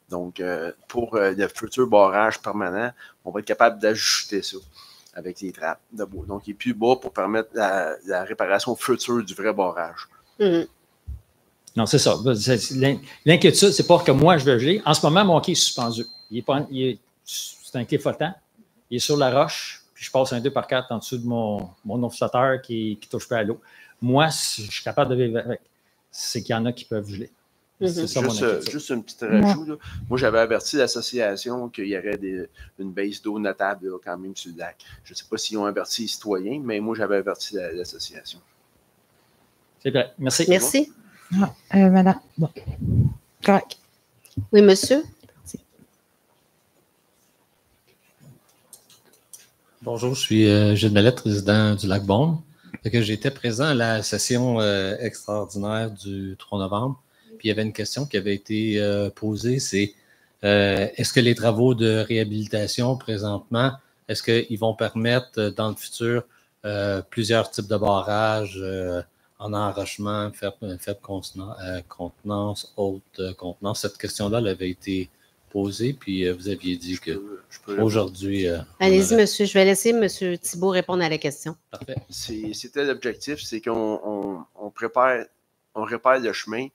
Donc, pour le futur barrage permanent, on va être capable d'ajuster ça avec les trappes de bois. Donc, il est plus bas pour permettre la réparation future du vrai barrage. Non, c'est ça. L'inquiétude, c'est pas que moi, je veux geler. En ce moment, mon quai est suspendu. C'est un quai flottant. Il est sur la roche. Puis je passe un 2x4 en dessous de mon offsetter qui touche pas à l'eau. Moi, je suis capable de vivre avec. C'est qu'il y en a qui peuvent geler. C'est ça, juste un petit rajout. Là. Moi, j'avais averti l'association qu'il y aurait une base d'eau notable là, quand même sur le lac. Je ne sais pas s'ils ont averti les citoyens, mais moi, j'avais averti l'association. C'est vrai. Merci. Merci. Madame. Bon. Correct. Oui, monsieur. Bonjour, je suis Gilles Mallette, président du Lac-Beaune. J'étais présent à la session extraordinaire du 3 novembre. Puis il y avait une question qui avait été posée, c'est est-ce que les travaux de réhabilitation présentement, est-ce qu'ils vont permettre dans le futur plusieurs types de barrages en enrochement, faible contenance, haute contenance? Cette question-là elle avait été posée, puis vous aviez dit qu'aujourd'hui... Allez-y, monsieur. Je vais laisser M. Thibault répondre à la question. Parfait. C'était l'objectif, c'est qu'on répare le chemin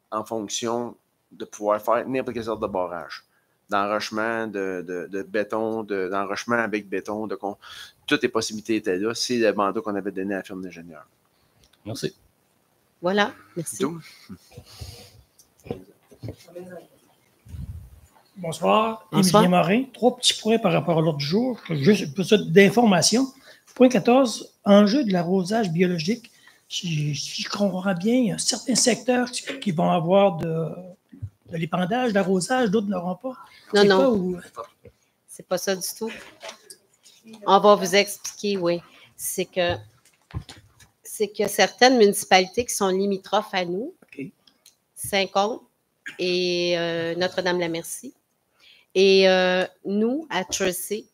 en fonction de pouvoir faire n'importe quelle sorte de barrage. D'enrochement, de béton, d'enrochement avec béton, toutes les possibilités étaient là. C'est le mandat qu'on avait donné à la firme d'ingénieurs. Merci. Voilà, merci. Bonsoir, Émilien Morin. 3 petits points par rapport à l'autre jour. Juste pour ça d'information. Point 14, enjeu de l'arrosage biologique. Si je comprends bien, il y a certains secteurs qui vont avoir de l'épandage, d'arrosage, d'autres n'auront pas. Non. C'est pas ça du tout. On va vous expliquer, oui. C'est que certaines municipalités qui sont limitrophes à nous, Saint-Côme et Notre-Dame-la-Merci. Et nous, à Chersey,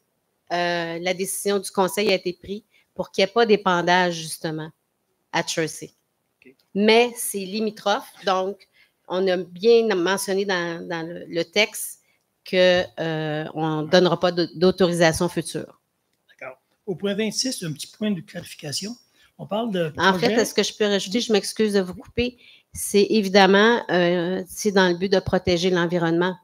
la décision du conseil a été prise pour qu'il n'y ait pas d'épandage, justement, à Chersey. Mais c'est limitrophe, donc on a bien mentionné dans le texte qu'on ne donnera pas d'autorisation future. D'accord. Au point 26, un petit point de clarification. On parle de projet... En fait, est-ce que je peux rajouter, je m'excuse de vous couper, c'est évidemment, c'est dans le but de protéger l'environnement.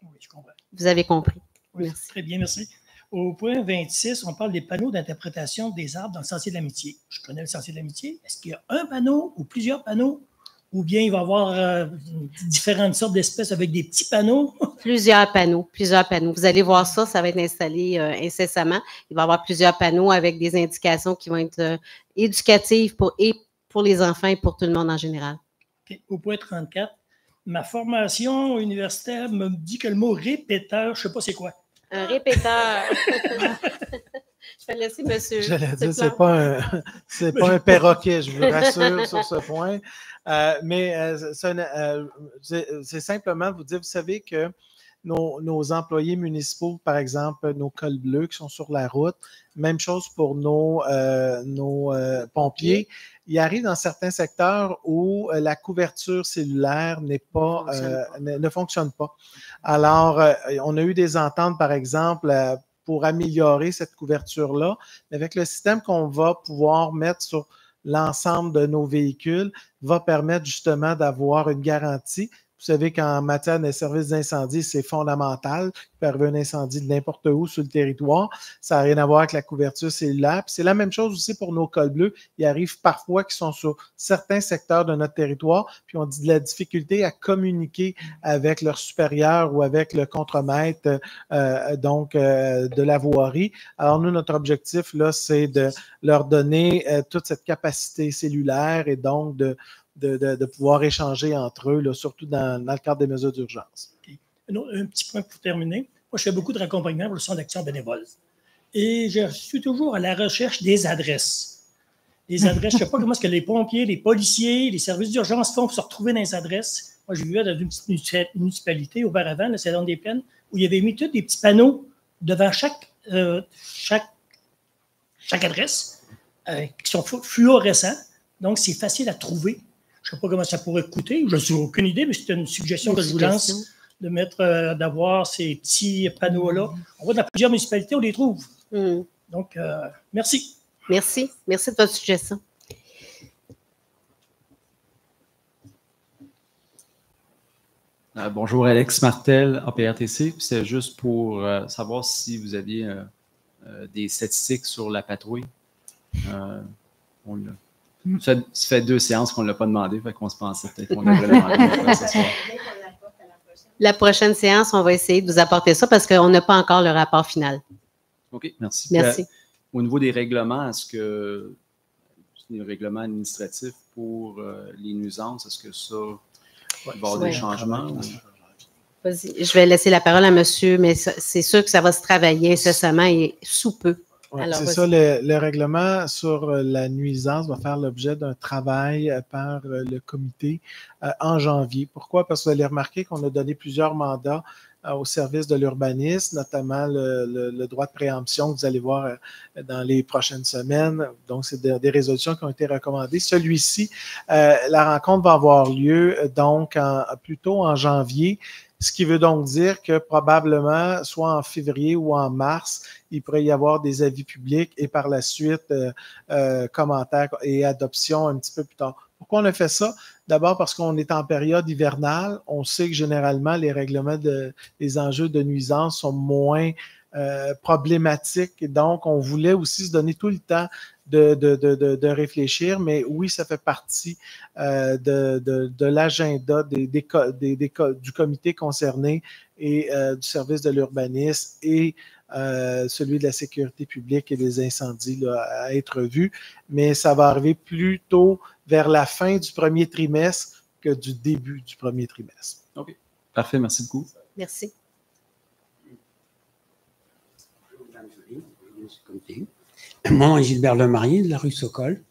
Oui, je comprends. Vous avez compris. Oui, merci. Très bien, merci. Au point 26, on parle des panneaux d'interprétation des arbres dans le Sentier de l'Amitié. Je connais le Sentier de l'Amitié. Est-ce qu'il y a un panneau ou plusieurs panneaux? Ou bien il va y avoir différentes sortes d'espèces avec des petits panneaux? Plusieurs panneaux. Vous allez voir ça, ça va être installé incessamment. Il va y avoir plusieurs panneaux avec des indications qui vont être éducatives pour les enfants et pour tout le monde en général. Okay. Au point 34, ma formation universitaire me dit que le mot répéteur, je ne sais pas c'est quoi. Un répéteur. Je vais laisser monsieur. J'allais dire, c'est pas un perroquet, je vous rassure sur ce point. Mais c'est simplement vous dire, vous savez que nos employés municipaux, par exemple, nos cols bleus qui sont sur la route, même chose pour nos pompiers. Il arrive dans certains secteurs où la couverture cellulaire ne fonctionne pas. Alors, on a eu des ententes, par exemple, pour améliorer cette couverture-là. Avec le système qu'on va pouvoir mettre sur l'ensemble de nos véhicules, va permettre justement d'avoir une garantie Vous savez qu'en matière de services d'incendie, c'est fondamental. Il peut arriver un incendie de n'importe où sur le territoire. Ça n'a rien à voir avec la couverture cellulaire. Puis c'est la même chose aussi pour nos cols bleus. Il arrive parfois qu'ils sont sur certains secteurs de notre territoire, puis on dit de la difficulté à communiquer avec leur supérieur ou avec le contremaître de la voirie. Alors nous, notre objectif, là, c'est de leur donner toute cette capacité cellulaire et donc de pouvoir échanger entre eux, là, surtout dans le cadre des mesures d'urgence. Okay. Un petit point pour terminer. Moi, je fais beaucoup de raccompagnement pour le Centre d'action bénévole. Et je suis toujours à la recherche des adresses. Les adresses, je ne sais pas comment est-ce que les pompiers, les policiers, les services d'urgence font pour se retrouver dans les adresses. Moi, je vivais dans une petite municipalité auparavant, le Salon des Plaines, où il y avait mis tous des petits panneaux devant chaque adresse qui sont fluorescents. Donc, c'est facile à trouver. Je ne sais pas comment ça pourrait coûter. Je n'ai aucune idée, mais c'est une suggestion que je vous lance de mettre, d'avoir ces petits panneaux-là. On va dans plusieurs municipalités, on les trouve. Donc, merci. Merci. Merci de votre suggestion. Bonjour, Alex Martel, APRTC. C'est juste pour savoir si vous aviez des statistiques sur la patrouille. Ça fait 2 séances qu'on ne l'a pas demandé, fait qu'on se pensait peut-être qu'on devrait le demander ce soir. La prochaine séance, on va essayer de vous apporter ça parce qu'on n'a pas encore le rapport final. OK, merci. Merci. Au niveau des règlements, est-ce que les règlements administratifs pour les nuisances, est-ce que ça va y avoir des changements? Vas-y, je vais laisser la parole à monsieur, mais c'est sûr que ça va se travailler incessamment et sous peu. Ouais, c'est ça, le règlement sur la nuisance va faire l'objet d'un travail par le comité en janvier. Pourquoi? Parce que vous allez remarquer qu'on a donné plusieurs mandats au service de l'urbanisme, notamment le droit de préemption que vous allez voir dans les prochaines semaines. Donc, c'est des résolutions qui ont été recommandées. Celui-ci, la rencontre va avoir lieu donc plutôt en janvier. Ce qui veut donc dire que probablement, soit en février ou en mars, il pourrait y avoir des avis publics et par la suite, commentaires et adoption un petit peu plus tard. Pourquoi on a fait ça? D'abord parce qu'on est en période hivernale. On sait que généralement, les règlements les enjeux de nuisance sont moins problématiques. Et donc, on voulait aussi se donner tout le temps de réfléchir, mais oui, ça fait partie de l'agenda du comité concerné et du service de l'urbanisme et celui de la sécurité publique et des incendies là, à être vu, mais ça va arriver plutôt vers la fin du premier trimestre que du début du premier trimestre. OK. Parfait, merci beaucoup. Merci. Mon nom est Gilbert Lemarié de la rue Socol.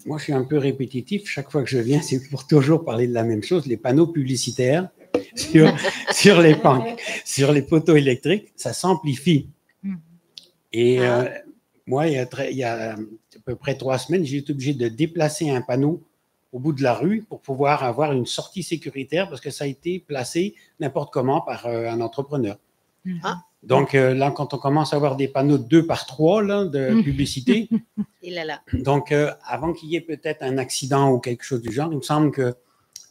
Moi, je suis un peu répétitif. Chaque fois que je viens, c'est pour toujours parler de la même chose, les panneaux publicitaires sur les poteaux électriques, ça s'amplifie. Et moi, il y a à peu près 3 semaines, j'ai été obligé de déplacer un panneau au bout de la rue pour pouvoir avoir une sortie sécuritaire parce que ça a été placé n'importe comment par un entrepreneur. Donc là, quand on commence à avoir des panneaux de 2 par 3 là, de publicité, donc avant qu'il y ait peut-être un accident ou quelque chose du genre, il me semble que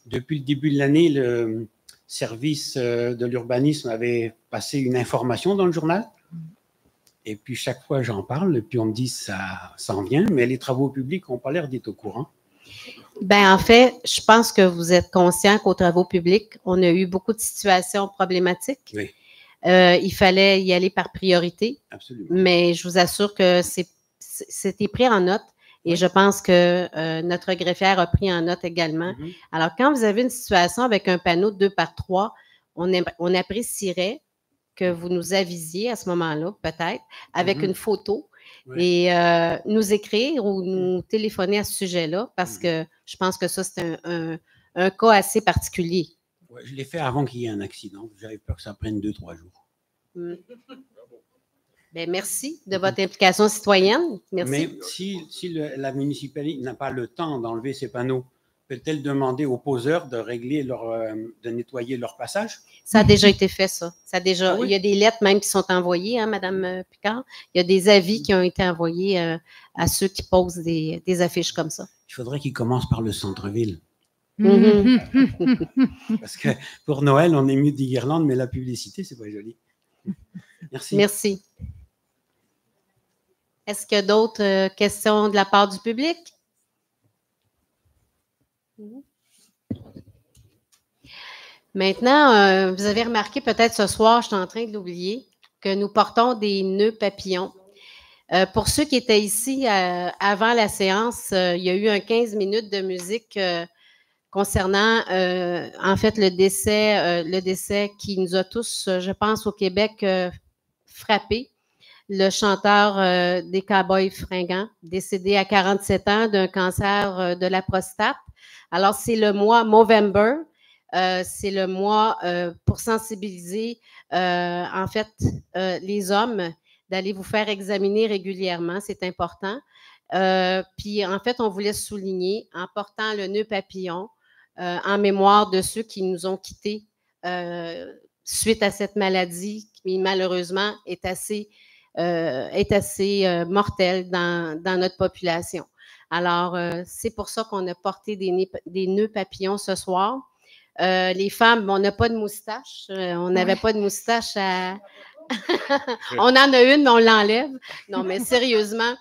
depuis le début de l'année, le service de l'urbanisme avait passé une information dans le journal. Et puis chaque fois, j'en parle, et puis on me dit ça s'en vient, mais les travaux publics n'ont pas l'air d'être au courant. Ben en fait, je pense que vous êtes conscient qu'aux travaux publics, on a eu beaucoup de situations problématiques. Oui. Il fallait y aller par priorité. Absolument. Mais je vous assure que c'était pris en note et je pense que notre greffière a pris en note également. Alors, quand vous avez une situation avec un panneau de 2 par 3, on apprécierait que vous nous avisiez à ce moment-là, peut-être, avec une photo et nous écrire ou nous téléphoner à ce sujet-là parce que je pense que ça, c'est un cas assez particulier. Ouais, je l'ai fait avant qu'il y ait un accident. J'avais peur que ça prenne 2-3 jours. Ben, merci de votre implication citoyenne. Merci. Mais si la municipalité n'a pas le temps d'enlever ces panneaux, peut-elle demander aux poseurs de régler de nettoyer leur passage? Ça a déjà été fait, ça. Il y a des lettres même qui sont envoyées, hein, Mme Picard. Il y a des avis qui ont été envoyés à ceux qui posent des affiches comme ça. Il faudrait qu'ils commencent par le centre-ville. Parce que pour Noël, on est mieux des guirlandes, mais la publicité, c'est pas joli. Merci. Merci. Est-ce qu'il y a d'autres questions de la part du public? Maintenant, vous avez remarqué peut-être ce soir, je suis en train de l'oublier, que nous portons des nœuds papillons. Pour ceux qui étaient ici avant la séance, il y a eu un 15 minutes de musique concernant, en fait, le décès qui nous a tous, je pense, au Québec, frappés. Le chanteur des Cowboys Fringants, décédé à 47 ans d'un cancer de la prostate. Alors, c'est le mois Movember. C'est le mois pour sensibiliser, en fait, les hommes d'aller vous faire examiner régulièrement. C'est important. Puis, en fait, on voulait souligner en portant le nœud papillon en mémoire de ceux qui nous ont quittés suite à cette maladie qui, malheureusement, est assez mortelle dans notre population. Alors, c'est pour ça qu'on a porté des nœuds papillons ce soir. Les femmes, on n'a pas de moustache. On n'avait pas de moustache à... On en a une, mais on l'enlève. Non, mais sérieusement,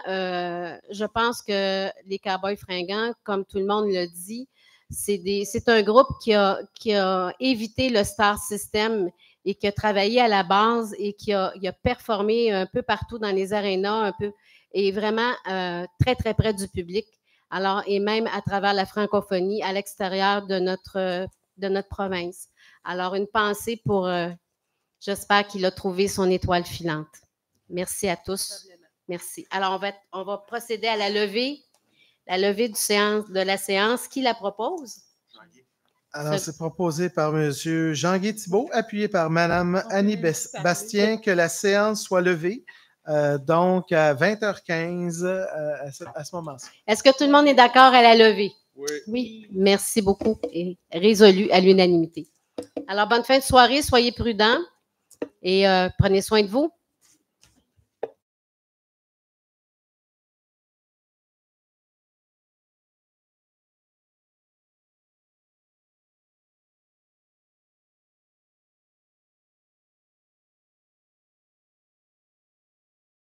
je pense que les Cowboys Fringants, comme tout le monde le dit, c'est un groupe qui a évité le star system et qui a travaillé à la base et qui a performé un peu partout dans les arénas, et vraiment très, très près du public. Alors, et même à travers la francophonie, à l'extérieur de notre province. Alors, une pensée pour, j'espère qu'il a trouvé son étoile filante. Merci à tous. Merci. Alors, on va procéder à la levée de la séance. Qui la propose? Alors, c'est proposé par M. Jean-Guy Thibault, appuyé par Mme Annie Bastien, que la séance soit levée. Donc, à 20h15, à ce moment-ci. Est-ce que tout le monde est d'accord à la levée? Oui. Oui. Merci beaucoup et résolu à l'unanimité. Alors, bonne fin de soirée, soyez prudents et prenez soin de vous.